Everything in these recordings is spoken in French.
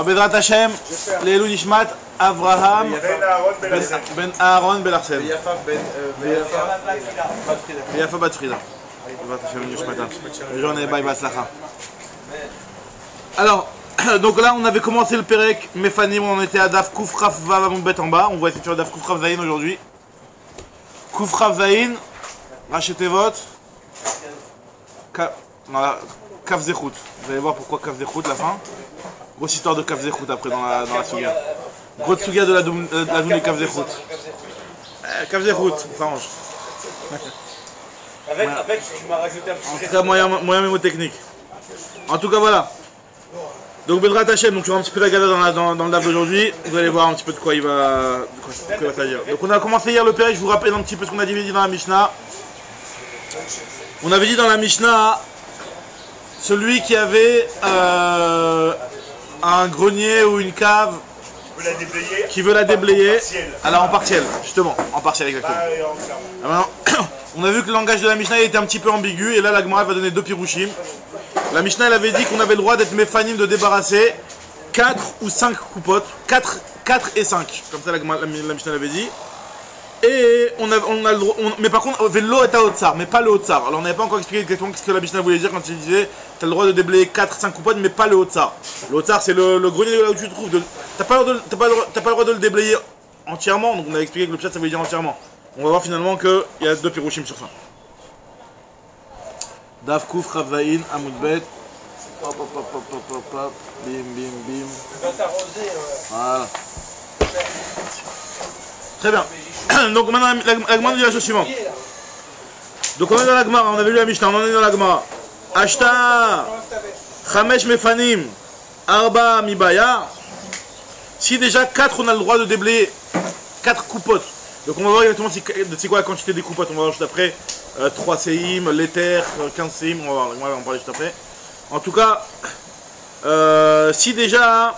Alors, Bedrat Hashem, Leilou Nishmat, Avraham, Ben Aaron, Ben Arsène. Yafa Batfrida. Bedrat Hashem, Nishmata. Les journées, bye, Baslacha. Alors, donc là, on avait commencé le Perek Mefanim, on était à Daf Koufraf Vav Amoudbet en bas. On va essayer de faire Daf Koufraf Zayin aujourd'hui. Koufraf Zayin, rachetez votre. Kaf Zechout. Vous allez voir pourquoi Kaf Zechout la fin. Grosse histoire de Kaf Zechout après dans la Souga. Grosse Souga de la Doune et Kaf Zechout. Kaf Zechout, ça range. Avec, tu m'as rajouté un petit. En tout cas, moyen mémotechnique. En tout cas, voilà. Donc Bedrat Hashem, donc tu vois un petit peu la gala dans le DAF d'aujourd'hui. Vous allez voir un petit peu de quoi il va s'agir. Donc on a commencé hier le Perek, je vous rappelle un petit peu ce qu'on a dit dans la Mishnah. On avait dit dans la Mishnah, celui qui avait un grenier ou une cave qui veut la déblayer, alors en partiel, justement, en partiel exactement. Alors, on a vu que le langage de la Mishnah était un petit peu ambigu, et là la Gemara va donner deux pirouchim. La Mishnah elle avait dit qu'on avait le droit d'être méfanim, de débarrasser 4 ou 5 coupotes, 4 et 5, comme ça la Mishnah l'avait dit. Et on a le droit, mais par contre, vélo est à Haut-Tsar, mais pas le Haut-Tsar. Alors on n'avait pas encore expliqué exactement ce que la Mishnah voulait dire quand il disait tu as le droit de déblayer 4-5 coupotes, mais pas le Haut-Tsar. Le Haut-Tsar c'est le grenier là où tu te trouves. T'as pas le droit de le déblayer entièrement, donc on a expliqué que le pshat ça voulait dire entièrement. On va voir finalement qu'il y a deux pirouchim sur ça. Daf Kouf Ravzaïn Amoudbet. Hop hop hop hop hop hop hop. Bim bim bim. Voilà. Très bien. Donc maintenant la Gemara dit la chose suivante. Donc on est dans la Gemara, on avait lu la Mishnah, on est dans la Gemara. Ashta Chamesh Mefanim Arba Mibaya. Si déjà 4 on a le droit de déblayer 4 coupotes. Donc on va voir exactement c'est quoi la quantité des coupotes, on va voir juste après. 3 séim, l'éther, 15 séim, on va en parler juste après. En tout cas, si déjà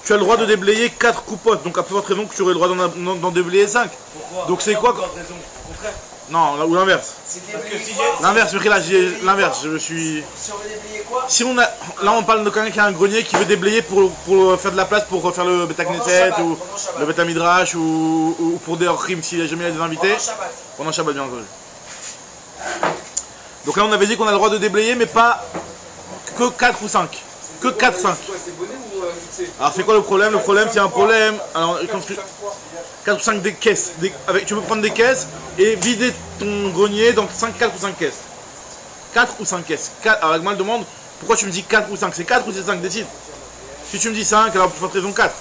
tu as le droit de déblayer 4 coupotes, donc à peu près raison que tu aurais le droit d'en déblayer 5. Pourquoi? Donc c'est quoi raison? Contraire. Non, ou l'inverse. L'inverse, mais là j'ai l'inverse, je suis... Si on veut déblayer quoi? Si on a... Là on parle de quelqu'un qui a un grenier qui veut déblayer pour faire de la place pour faire le Beta Knesset ou le Beta Midrash ou pour des Orchim si jamais il y a des invités. Pendant Shabbat, bien entendu. Donc là on avait dit qu'on a le droit de déblayer mais pas que 4 ou 5. Que 4-5. Alors c'est quoi le problème? Le problème c'est un problème. Alors quand 4 ou 5 des caisses. Tu peux prendre des caisses et vider ton grenier dans 4 ou 5 caisses. 4 ou 5 caisses. Alors la Gemara demande pourquoi tu me dis 4 ou 5. C'est 4 ou c'est 5, décide. Si tu me dis 5, alors pour forte raison 4.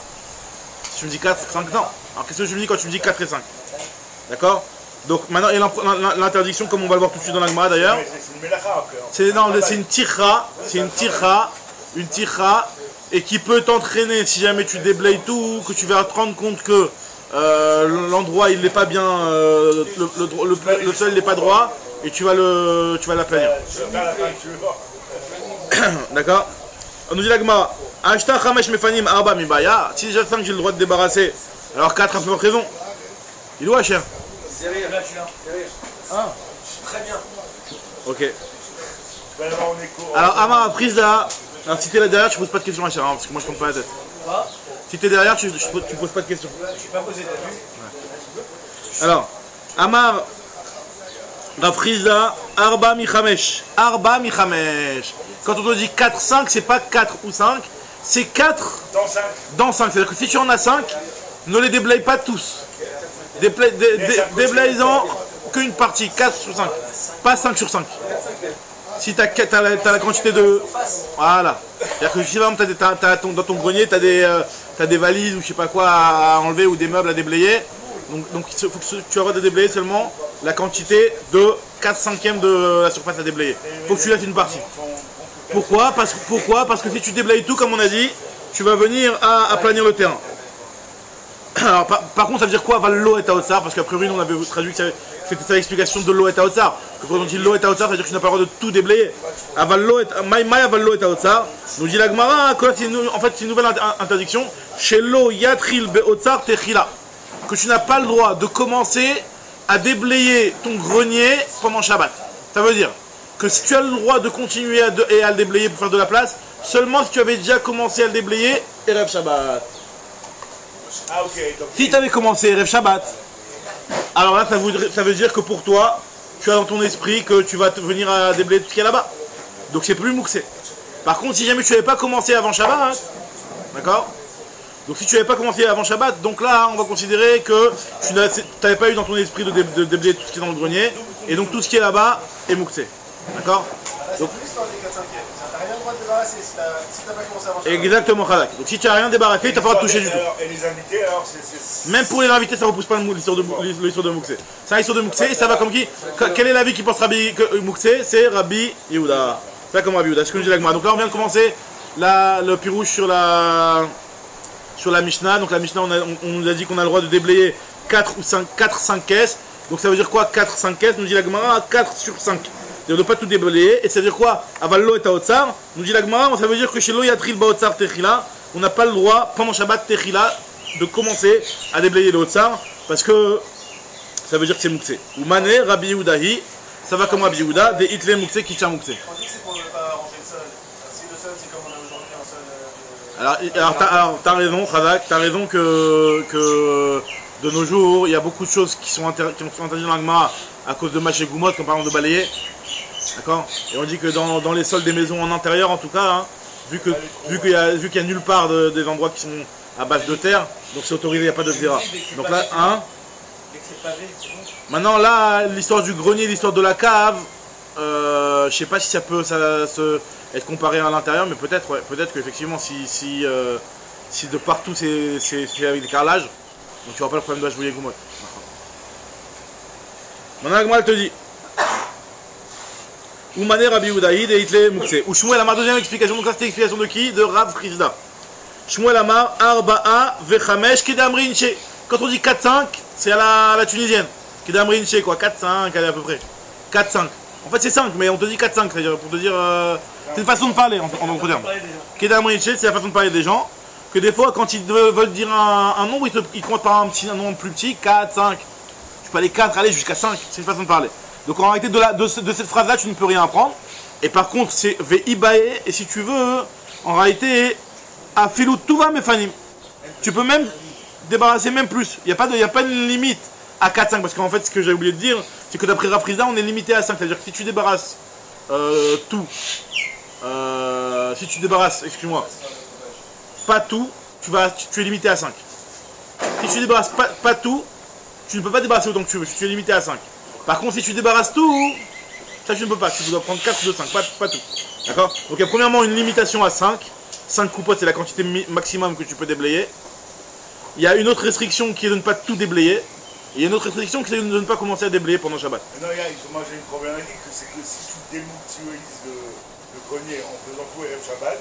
Si tu me dis 4, 5, non. Alors qu'est-ce que tu me dis quand tu me dis 4 et 5? D'accord? Donc maintenant il y a l'interdiction comme on va le voir tout de suite dans la Gemara d'ailleurs. C'est une tircha. C'est une tircha et qui peut t'entraîner si jamais tu déblayes tout, que tu vas te rendre compte que l'endroit il n'est pas bien, le sol il n'est pas droit et tu vas l'aplanir. D'accord? On nous dit la Gemara, Ashta Chamesh Mefanim Arba Mibaya. Si déjà 5 j'ai le droit de débarrasser, alors 4 a peu raison. Il doit cher. Derrière, là je suis là. Derrière. Ah. Très bien. Ok. Alors Amar a prise là. Alors si t'es là derrière, tu poses pas de questions à cher, hein, parce que moi je compte pas la tête. Quoi? Si t'es derrière, tu poses pas de questions. Je suis pas posé, t'as vu? Ouais. Alors, Amar Rafriza Arba Michamesh. Arba Michamesh. Quand on te dit 4-5, c'est pas 4 ou 5, c'est 4 dans 5. C'est-à-dire que si tu en as 5, ne les déblaye pas tous. Déblaye-en qu'une partie, 4 sur 5. Pas 5 sur 5. Si tu as la quantité de... Voilà. C'est-à-dire que si par exemple dans ton grenier, tu as des valises ou je sais pas quoi à enlever ou des meubles à déblayer. Donc il faut que tu auras de déblayer seulement la quantité de 4/5 de la surface à déblayer. Il faut que tu laisses une partie. Pourquoi? Parce que si tu déblayes tout comme on a dit, tu vas venir à aplanir le terrain. Alors, par contre, ça veut dire quoi? Vallo et Haut-Tsar, parce qu'à priori, nous on avait traduit que c'était ça l'explication de l'eau et Haut-Tsar. Quand on dit l'eau et Haut-Tsar, ça veut dire que tu n'as pas le droit de tout déblayer. Maïa Vallo et Haut-Tsar, nous dit la Gemara, en fait, c'est une nouvelle interdiction. Chez l'eau Yatril Be-Haut-Tsar Techila. Que tu n'as pas le droit de commencer à déblayer ton grenier pendant Shabbat. Ça veut dire que si tu as le droit de continuer à le déblayer pour faire de la place, seulement si tu avais déjà commencé à le déblayer Erev Shabbat. Ah, ok. Donc, Si tu avais commencé Erev Shabbat, alors là, ça veut dire que pour toi, tu as dans ton esprit que tu vas venir à déblayer tout ce qu'il y a là-bas. Donc c'est plus mouxé. Par contre, si jamais tu n'avais pas commencé avant Shabbat, d'accord? Donc si tu n'avais pas commencé avant Shabbat, donc là, on va considérer que tu n'avais pas eu dans ton esprit de déblayer tout ce qui est dans le grenier, et donc tout ce qui est là-bas est mouxé. D'accord? Donc, exactement, Khalak. Donc si tu n'as rien débarrassé, tu n'as pas le droit de toucher du tout. Et les invités, alors, Même pour les invités, ça ne repousse pas l'histoire de Mouxé. C'est l'histoire de Mouxé, et ça va comme qui? Quel est l'avis qui pense Rabbi Mouxé? C'est Rabbi Yehuda. C'est comme Rabbi Yehuda, c'est ce que je dis l'Agma. Donc là, on vient de commencer le pirouche sur la Mishnah. Donc la Mishnah, on nous a dit qu'on a le droit de déblayer 4 ou 5 caisses. Donc ça veut dire quoi 4, 5 caisses? Nous dit l'Agma 4 sur 5. C'est-à-dire de ne pas tout déblayer. Et ça veut dire quoi? Avallo et Taotsar. Nous dit l'Agma, ça veut dire que chez Lo Yatril Baotsar Techila, on n'a pas le droit, pendant Shabbat Techila, de commencer à déblayer le Otsar, parce que ça veut dire que c'est Mouxé. Ou Mané, Rabbi Yehudahi, ça va comme Rabbi Yehuda, des Hitlé Mouxé qui tient Mouxé. On dit que c'est pour ne pas ranger le sol. Si le sol, c'est comme on a aujourd'hui un sol. Alors t'as raison, Khadak, t'as raison que de nos jours, il y a beaucoup de choses qui sont interdites dans l'Agma à cause de Maché Goumot, comme par exemple de balayer. D'accord? Et on dit que dans les sols des maisons en intérieur, en tout cas, hein, vu qu'il y a nulle part des endroits qui sont à base de terre, donc c'est autorisé, il n'y a pas de xéra. Donc là, hein? Maintenant, là, l'histoire du grenier, l'histoire de la cave, je sais pas si ça peut être comparé à l'intérieur, mais peut-être, ouais, peut-être qu'effectivement, si de partout c'est avec des carrelages, donc tu n'auras pas le problème de Hachbouye Goumot. Maintenant, Agma te dit. Oumane Rabbi Yehudaïd et Hitlé Mouxé. Ou Shmuel Amar, deuxième explication. Donc là, c'était l'explication de qui? De Rav Chizda. Shmuel Amar, Arba'a, Vechamesh, Kedamri Inche. Quand on dit 4-5, c'est à la tunisienne. Kedamri Inche, quoi. 4-5, à peu près. 4-5. En fait, c'est 5, mais on te dit 4-5, c'est-à-dire pour te dire. C'est une façon de parler, en d'autres termes. Kedamri Inche, c'est la façon de parler des gens. Que des fois, quand ils veulent dire un nombre, ils comptent par un nombre plus petit, 4, 5. Tu peux aller 4, aller jusqu'à 5. C'est une façon de parler. Donc en réalité, de cette phrase-là, tu ne peux rien apprendre. Et par contre, c'est Veibae, et si tu veux, en réalité, Afilou Tuva Mefanim. Tu peux même débarrasser même plus. Il n'y a pas une limite à 4-5. Parce qu'en fait, ce que j'ai oublié de dire, c'est que d'après Rafrizda, on est limité à 5. C'est-à-dire que si tu débarrasses tout, si tu débarrasses, excuse-moi, pas tout, tu es limité à 5. Si tu débarrasses pas tout, tu ne peux pas débarrasser autant que tu veux. Tu es limité à 5. Par contre, si tu débarrasses tout, ça tu ne peux pas. Tu dois prendre 4 de 5, pas tout. D'accord? Donc il y a premièrement une limitation à 5. 5 coupottes, c'est la quantité maximum que tu peux déblayer. Il y a une autre restriction qui est de ne pas tout déblayer. Et il y a une autre restriction qui est de ne pas commencer à déblayer pendant Shabbat. Non, moi j'ai une problématique, c'est que si tu démultiplies le grenier en faisant tout Erev Shabbat,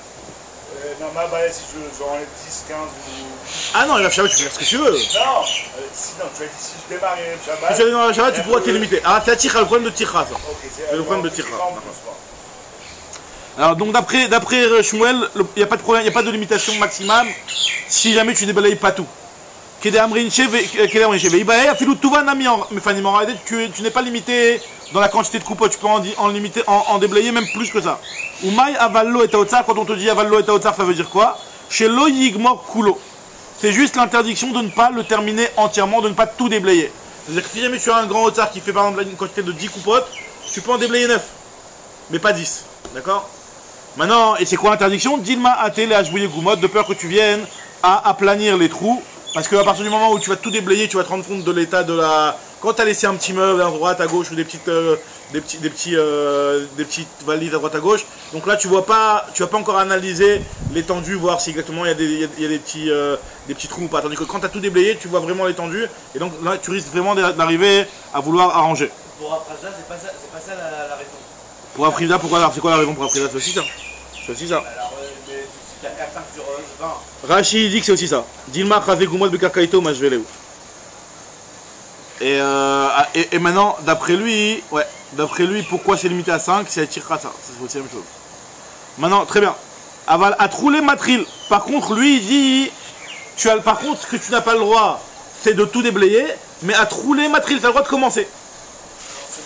non, ma balle, si j'enlève 10, 15 ou... Ah non, Erev Shabbat, tu peux faire ce que tu veux. Non, tu as dit si je démarre Erev Shabbat... Si tu démarres Erev Shabbat, tu pourras te limiter. Ah, c'est le problème de Tikra, ça. Ok, c'est le problème de Tikra. Alors, donc d'après Shmuel, il n'y a pas de problème, il n'y a pas de limitation maximum si jamais tu débalayes pas tout. Tu n'es pas limité dans la quantité de coupeaux, tu peux en déblayer même plus que ça. Umay avallo et taotsar, quand on te dit avallo et taotsar, ça veut dire quoi? Chez lo yigmor kulo. C'est juste l'interdiction de ne pas le terminer entièrement, de ne pas tout déblayer. C'est-à-dire que si jamais tu as un grand otsar qui fait par exemple une quantité de 10 coupottes, tu peux en déblayer 9, mais pas 10. D'accord? Maintenant, et c'est quoi l'interdiction? Dilma até les hachbouye goumot, de peur que tu viennes à aplanir les trous. Parce qu'à partir du moment où tu vas tout déblayer, tu vas te rendre compte de l'état de la... Quand tu as laissé un petit meuble à droite, à gauche, ou des petites valises à droite, à gauche, donc là tu vas pas encore analyser l'étendue, voir si exactement il y a des petits trous ou pas. Tandis que quand tu as tout déblayé, tu vois vraiment l'étendue, et donc là tu risques vraiment d'arriver à vouloir arranger. Pour Afraza, c'est pas ça la raison. Pour Afraza, pourquoi? Alors c'est quoi la raison pour Afraza? C'est aussi ça. C'est aussi ça. Alors, mais si tu as 4-5 sur 20... Rashi dit que c'est aussi ça. Dilma Khavé Goumot Bekarkaito Majveleu. Et maintenant, d'après lui, pourquoi c'est limité à 5? C'est à Tirra ça. C'est aussi la même chose. Maintenant, très bien. Aval à trouler matril. Par contre, lui, il dit par contre, ce que tu n'as pas le droit, c'est de tout déblayer, mais à trouler matril, tu as le droit de commencer.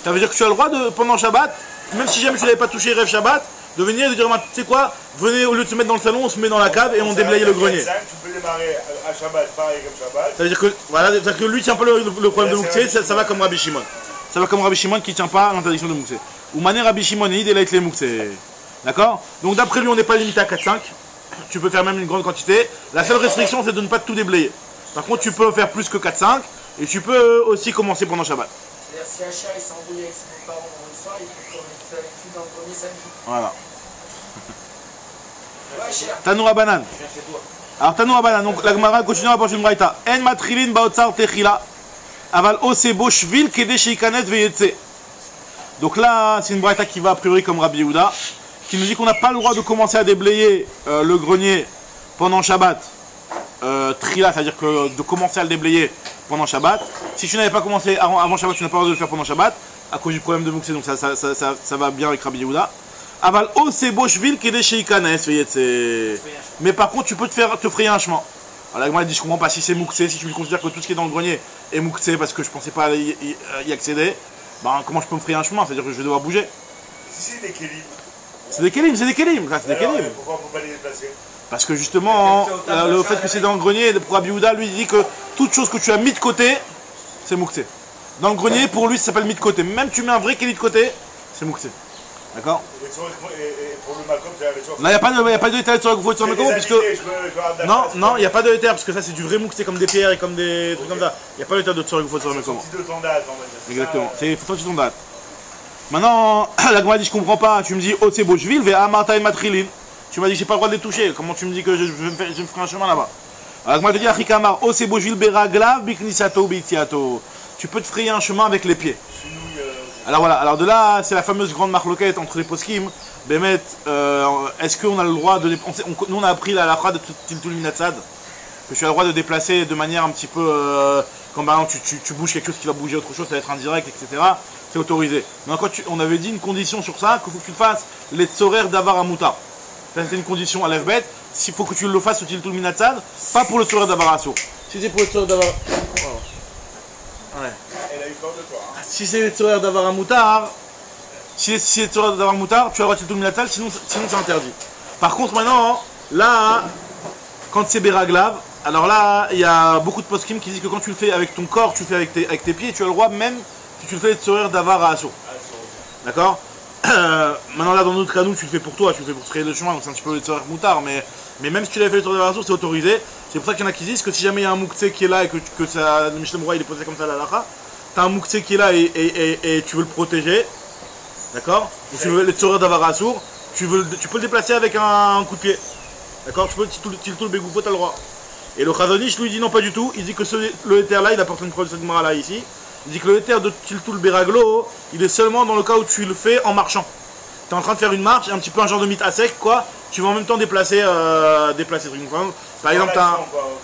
Ça veut dire que tu as le droit de, pendant Shabbat, même si jamais tu n'avais pas touché Rev Shabbat, de venir et de dire, tu sais quoi, venez, au lieu de se mettre dans le salon, on se met dans la cave et on déblaye le grenier. 4-5, tu peux démarrer à Shabbat, pareil comme Shabbat. Ça veut dire que, voilà, c'est-à-dire que lui tient pas le problème de Mouktsé, ça va comme Rabbi Shimon. Ça va comme Rabbi Shimon qui tient pas l'interdiction de Mouktsé. Ou Mané Rabbi Shimon et il a les Mouktsé. D'accord? Donc d'après lui, on n'est pas limité à 4-5. Tu peux faire même une grande quantité. La seule restriction, c'est de ne pas tout déblayer. Par contre, tu peux faire plus que 4-5 et tu peux aussi commencer pendant Shabbat. C'est-à-dire si un chat il s'est embrouillé avec ses parents vendredi soir, il peut faire avec lui dans le grenier samedi. Voilà. Ouais, cher. Tanoura Banan. Alors Tanoura Banan, donc la Gemara continue à partir d'une braïta. En matrilin baotsar techila. Aval osebo shvil kede sheikanet veyetse. Donc là, c'est une braïta qui va a priori comme Rabbi Yehuda, qui nous dit qu'on n'a pas le droit de commencer à déblayer le grenier pendant Shabbat. Trila, c'est-à-dire que de commencer à le déblayer pendant Shabbat. Si tu n'avais pas commencé avant Shabbat, tu n'as pas le droit de le faire pendant Shabbat, à cause du problème de Mouktsé, donc ça va bien avec Rabbi Yehuda. Aval osebo shvil kede sheikanet veyetse. Mais par contre, tu peux te frayer un chemin. Alors la Gemara dit, je comprends pas si c'est Mouktsé, si tu me considères que tout ce qui est dans le grenier est Mouktsé parce que je pensais pas y accéder, ben comment je peux me frayer un chemin? C'est-à-dire que je vais devoir bouger. Si c'est des kélim. C'est des kélim, là, c'est des kélim. Pourquoi on ne peut pas les déplacer? Parce que justement, le fait que c'est dans le grenier, pour Rabbi Yehuda, lui, il dit que toute chose que tu as mis de côté, c'est Mouktsé. Dans le grenier, pour lui, ça s'appelle mis de côté. Même tu mets un vrai kéli de côté, c'est Mouktsé. D'accord? Et pour le Makom, c'est la version. Là, il n'y a pas de détail sur le Makom, puisque... Non, il n'y a pas de détail, parce que ça, c'est du vrai Mouktsé, comme des pierres et comme des trucs comme ça. Il n'y a pas de détail de Tzorek Vufot sur le Makom. C'est de ton date, on va dire. Exactement, c'est faut ton date. Maintenant, la Gemara dit, je comprends pas, tu me dis, oh c'est beau, je vais à Marta et Matrilin. Tu m'as dit que j'ai pas le droit de les toucher, comment tu me dis que je me ferai un chemin là-bas? La Gemara te dit, Achikamar, oh c'est beau, je vais beraglav, biknisato, bitiato. Tu peux te frayer un chemin avec les pieds. Alors voilà, alors de là, c'est la fameuse grande marloquette entre les poskim. Bémet, est-ce qu'on a le droit de... Nous on a appris la phrase de Tiltul Minatsad, que tu as le droit de déplacer de manière un petit peu... Quand par exemple tu bouges quelque chose qui va bouger autre chose, ça va être indirect, etc. C'est autorisé. Mais quand on avait dit une condition sur ça, qu'il faut que tu le fasses les tzorer d'avar amouta. Ça c'était une condition à l'Efbet. S'il faut que tu le fasses au Tiltul Minatsad, pas pour le tzorer d'avar assour. Si c'est pour le tzorer d'avar... Ouais. Elle a eu peur de toi. Hein. Si c'est les tzorer d'avar amoutar, si c'est les tzorer d'avar amoutar, tu as le droit de Tiltul Minatsad, sinon c'est interdit. Par contre maintenant, là, quand c'est beraglav, alors là, il y a beaucoup de poskim qui disent que quand tu le fais avec ton corps, tu le fais avec tes pieds, tu as le droit même si tu le fais les tzorer d'avar à assour. D'accord? Maintenant là, dans notre cas, nous, tu le fais pour toi, tu le fais pour te frayer le chemin, donc c'est un petit peu les tzorer moutard, mais même si tu l'avais fait les tzorer d'avar à assour, c'est autorisé. C'est pour ça qu'il y en a qui disent que si jamais il y a un Mouktsé qui est là et que ça, le Mishnah Berurah il est posé comme ça à la halakha, tu as un Mouktsé qui est là et tu veux le protéger, d'accord? Donc tu veux les tzorer d'avar à assour, tu peux le déplacer avec un coup de pied, d'accord? Tu peux le bégoufo, tu as le droit. Et le Chazonish lui dit non, pas du tout. Il dit que le éther là, il apporte une preuve de cette Gemara là ici. Il dit que le éther de Tiltul Beraglo, il est seulement dans le cas où tu le fais en marchant. Tu es en train de faire une marche, un petit peu un genre de mythe à sec, quoi. Tu vas en même temps déplacer le truc. Par exemple,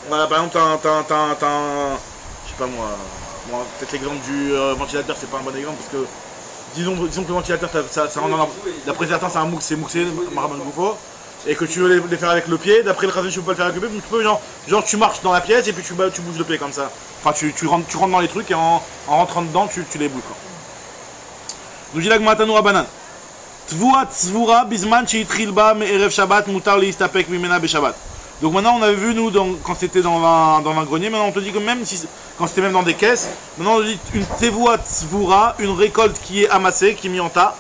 voilà, par exemple, t'as un, je sais pas moi peut-être l'exemple du ventilateur, c'est pas un bon exemple parce que disons que le ventilateur, ça rentre dans d'après certains, c'est Mouktsé, Maraban Goufo. Et que tu veux les faire avec le pied, d'après le Chazonish tu peux pas le faire avec le pied, mais tu peux genre tu marches dans la pièce et puis tu bouges le pied comme ça. Enfin tu rentres dans les trucs et en rentrant dedans tu les bouges quoi. Nous dit la Gemara Tanoura Banan. Tvua tzvura bisman sheitril ba me'erev Shabbat mutar leistapek mimena beShabbat. Donc maintenant on avait vu nous quand c'était dans un grenier, maintenant on te dit que même si quand c'était même dans des caisses, maintenant on te dit une tevua tzvura, une récolte qui est amassée, qui est mise en tas.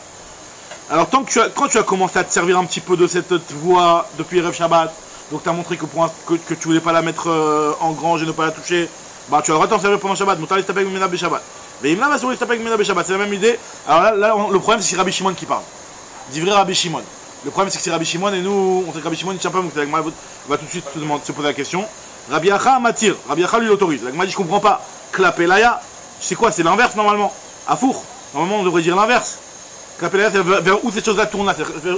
Alors quand tu as commencé à te servir un petit peu de cette voie depuis Erev Shabbat, donc tu as montré que tu voulais pas la mettre en grange et ne pas la toucher, bah tu as le droit de t'en servir pendant Shabbat. C'est la même idée. Alors là le problème c'est que c'est Rabbi Shimon qui parle. Dit vrai Rabbi Shimon. Le problème c'est que c'est Rabbi Shimon et nous on sait que Rabbi Shimon ne tient pas, donc la Gemara va tout de suite se poser la question. Rabbi Acha matir, Rabbi Acha lui l'autorise. La Gemara dit je comprends pas. Klapelaya, c'est quoi? C'est l'inverse normalement. Afour, normalement on devrait dire l'inverse. Vers où ces choses-là tournent,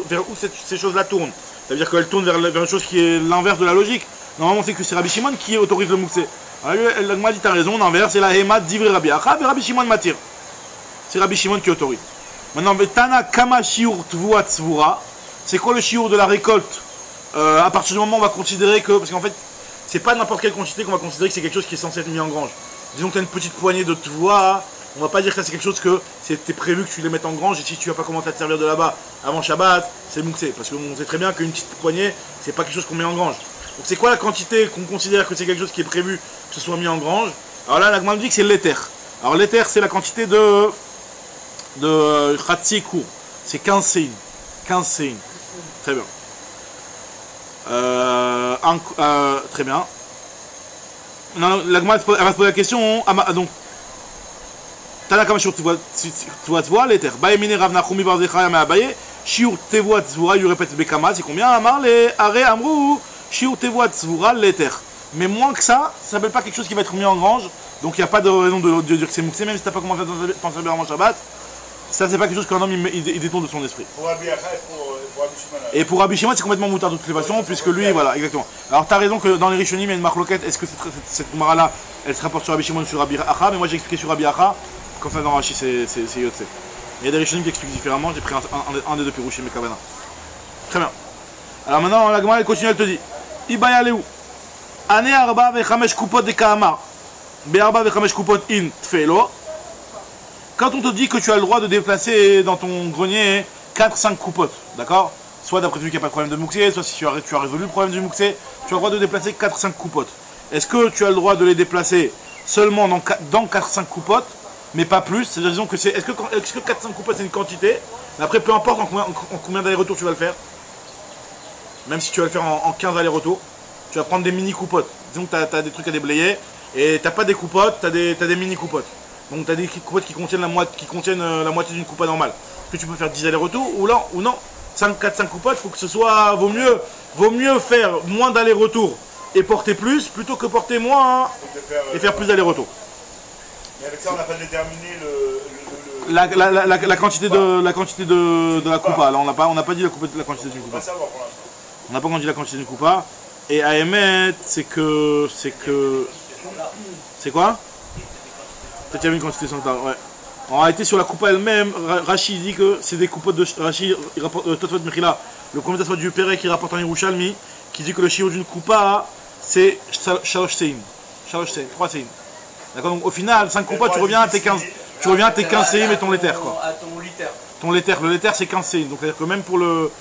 vers où ces choses-là tournent. Ça veut dire qu'elles tournent vers une chose qui est l'inverse de la logique. Normalement, c'est que c'est Rabbi Shimon qui autorise le Mouktsé. Elle m'a dit, t'as raison, l'inverse, c'est la Hémat d'Ivri Rabbi Acha, et Rabbi Shimon m'attire. C'est Rabbi Shimon qui autorise. Maintenant, Tana Kama Shiur Tvua Tzvura, c'est quoi le shiur de la récolte? À partir du moment où on va considérer que, parce qu'en fait, c'est pas n'importe quelle quantité qu'on va considérer que c'est quelque chose qui est censé être mis en grange. Disons que tu as une petite poignée de Tvua, On va pas dire que ça c'est quelque chose que c'était prévu que tu les mettes en grange et si tu vas pas commencer à te servir de là-bas avant Shabbat, c'est mouxé. Parce qu'on sait très bien qu'une petite poignée, c'est pas quelque chose qu'on met en grange. Donc c'est quoi la quantité qu'on considère que c'est quelque chose qui est prévu que ce soit mis en grange? Alors là, la Gemara dit que c'est l'éther. Alors l'éther, c'est la quantité de Khatsi court. C'est 15 séines. 15 séines. Très bien. Très bien. Non, la Gemara elle va se poser la question. Donc, Tanaka Mashur Tvoa l'éther. Baemine Rav Nachumi Bar Zechaya Me'abaye. Shiur Tevoa Tzvura, il répète Bekama. C'est combien? Amar les Are Amrou. Shiur Tevoa Tzvura l'éther. Mais moins que ça s'appelle pas quelque chose qui va être mis en grange. Donc il n'y a pas de raison de dire que c'est mouxé, même si tu n'as pas commencé à penser à avant Shabbat. Ça, c'est pas quelque chose qu'un homme il détourne de son esprit. Pour Rabbi Acha et pour Rabbi Shimon. Et pour Rabbi Shimon, c'est complètement moutard de toutes les façons, puisque lui, voilà, exactement. Alors, tu as raison que dans les Rishonim, il y a une marloquette. Est-ce que cette Gemara-là, elle se rapporte sur Rabbi Shimon ou sur Rabbi Acha? Mais moi, j'ai expliqué sur Rabbi Acha. Comme ça, dans Rashi, c'est Yotse. Il y a des Rishonim qui expliquent différemment. J'ai pris un des deux Pirouchim et Kavana. Très bien. Alors maintenant, la Gemara, elle continue, elle te dit Ibaya Leou. Ane Arba Vechamesh Kupot de Kahamar. Be'arba Vechamesh Kupot in Tfelo. Quand on te dit que tu as le droit de déplacer dans ton grenier 4-5 coupotes, d'accord? Soit d'après celui qui n'a pas de problème de mouxé, soit si tu as résolu le problème du mouxé, tu as le droit de déplacer 4-5 coupotes. Est-ce que tu as le droit de les déplacer seulement dans 4-5 coupotes, mais pas plus? C'est-à-dire disons que est-ce que 4-5 coupotes c'est une quantité? Mais après, peu importe en combien d'allers-retours tu vas le faire, même si tu vas le faire en 15 allers-retours, tu vas prendre des mini coupotes. Disons que tu as des trucs à déblayer, et tu n'as pas des coupotes, tu as des mini coupotes. Donc tu as des coupotes qui contiennent la moitié d'une coupa normale. Est-ce que tu peux faire 10 allers-retours ou non? 4-5 coupotes, il faut que ce soit. Vaut mieux faire moins d'allers-retours et porter plus plutôt que porter moins et faire plus d'allers-retours. Mais avec ça, on n'a pas déterminé la quantité de la coupa. Là, on n'a pas dit la quantité d'une coupa. On n'a pas dit la quantité d'une coupa. Et à émettre, c'est que. C'est quoi? Peut-être qu'il y avait une quantité sans ouais. En réalité, sur la coupa elle-même, Rashi dit que c'est des coupotes de. Rashi, il rapporte Tosfot Mechila, le commentateur du Pérec qui rapporte en Yerushalmi, qui dit que le shiur d'une coupa, c'est Shalosh Sein. 3 Sein. D'accord? Donc au final, 5 coupas, tu reviens à tes 15. Tu reviens à tes 15 Sein et ton laiter, quoi. À ton litter. Ton laiter. Le laiter, c'est 15 Sein. Donc c'est-à-dire que même pour le.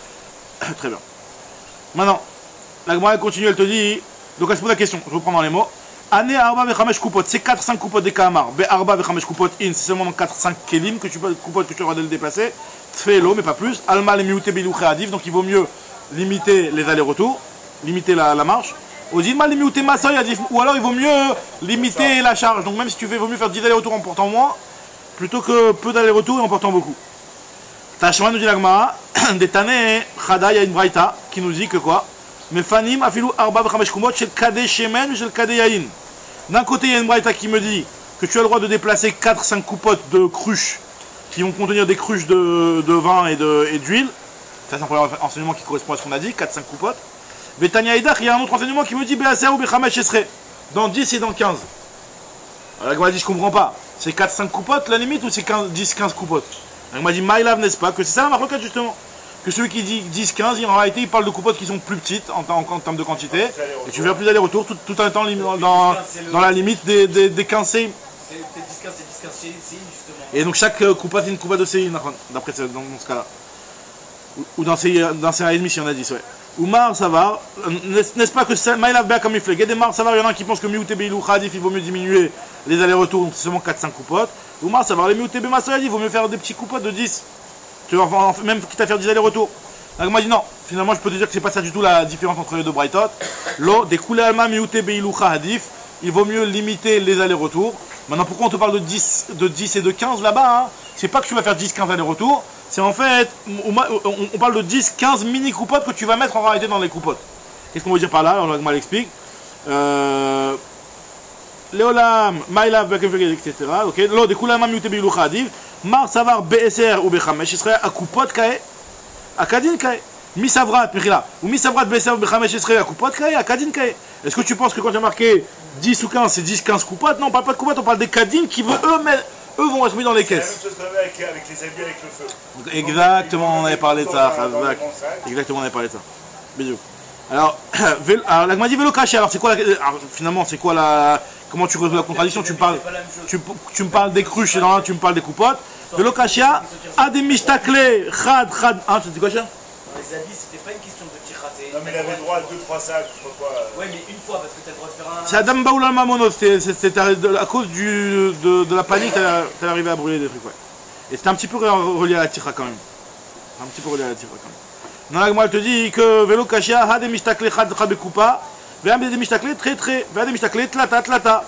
Très bien. Maintenant, la Gemara continue, elle te dit. Donc elle se pose la question, je reprends dans les mots. Ane Arba Vechamesh Kupot, c'est 4-5 coupotes de Kahamar. Be Arba Vechamesh Kupot in, c'est seulement dans 4-5 Kelim que tu peux auras de le déplacer. Tfelo, mais pas plus. Alma le Miouté Bilou Khadif, donc il vaut mieux limiter les allers-retours, limiter la marche. Odilma le Miouté Masoy Adif, ou alors il vaut mieux limiter la charge. Donc même si tu veux, vaut mieux faire 10 allers-retours en portant moins, plutôt que peu d'allers-retours et en portant beaucoup. Tachman nous dit la Gemara, des Tané, Khada, il y a une braïta qui nous dit que quoi? Mais Fanim Afilou Arba Vechamesh Kumot, chez le Kadé Shemen, chez le Kadé Yahin. D'un côté, il y a une braïta qui me dit que tu as le droit de déplacer 4-5 coupotes de cruches qui vont contenir des cruches de vin et d'huile. Ça, c'est un premier enseignement qui correspond à ce qu'on a dit, 4-5 coupotes. Betania Edach, il y a un autre enseignement qui me dit Be'asea ou Bechamesh Esre, dans 10 et dans 15. Alors, la Gemara dit je comprends pas. C'est 4-5 coupotes la limite ou c'est 10-15 coupotes? La Gemara dit Maïlav, n'est-ce pas? Que c'est ça la marloquette justement. Que celui qui dit 10-15, en réalité, il parle de coupotes qui sont plus petites en termes de quantité. Et tu verras plus d'aller-retour tout en étant dans la limite des 15 CI. C'est 10-15, c'est 10-15 CI, justement. Et donc chaque coupa, c'est une coupa de CI, d'après dans ce cas-là. Ou dans CI et demi, si on a 10, ouais. Ou Mar Savar, n'est-ce pas que c'est Maïlav Bea comme il fait? Mar Savar, il y en a qui pensent que Miouté Beilou Khadif, il vaut mieux diminuer les allers-retours, donc c'est seulement 4-5 coupotes. Ou Mar Savar, les Miouté Bemasoyadi, il vaut mieux faire des petits coupotes de 10. Tu vas même quitte à faire 10 allers-retours. Donc moi dit non, finalement je peux te dire que c'est pas ça du tout la différence entre les deux Braithot. L'eau, des coulées alma miouté beiloucha hadif, il vaut mieux limiter les allers-retours. Maintenant pourquoi on te parle de 10 et de 15 là-bas, hein? C'est pas que tu vas faire 10-15 allers-retours, c'est en fait, on parle de 10-15 mini coupotes que tu vas mettre en réalité dans les coupotes. Qu'est-ce qu'on veut dire par là? On l'explique. Léolam, Maïlav, etc. Ok, l'eau, des coulées alma miouté beiloucha hadif. Mar savar BSR ou Bechamesh, il serait à coupot kae, à kadin kae. Mi savrat, Michila, ou mi savrat BSR ou Bechamesh, il serait à coupot kae, à kadin kae. Est-ce que tu penses que quand tu as marqué 10 ou 15, c'est 10-15 coupotes? Non, on parle pas de coupotes, on parle des kadines qui eux vont être mis dans les caisses. C'est la même chose avec les habits avec le feu. Exactement, on avait parlé de ça. Exactement, on avait parlé de ça. Bisous. Alors, alors la dit vélo caché, alors c'est quoi finalement c'est quoi la... Comment tu résous la contradiction? Tu me parles des cruches et dans là tu me parles des coupottes. Vélo caché, a des mishtakle, khad. Ah, tu dis quoi, chien? Dans les habits, c'était pas une question de tir raté. Non, mais il avait droit à 2-3 sacs, je sais pas quoi. Ouais, mais une fois, parce que t'as le droit de faire un. C'est Adam Baoula Mamono, c'était à cause de la panique, t'es arrivé à brûler des trucs, ouais. Et c'était un petit peu relié à la tira quand même. Un petit peu relié à la tira quand même. Non, là, moi, elle te dit que vélo kashia, ha de mishtakle, khad bekupa, veam de mishtakle, très, veam de mishtakle, tlata,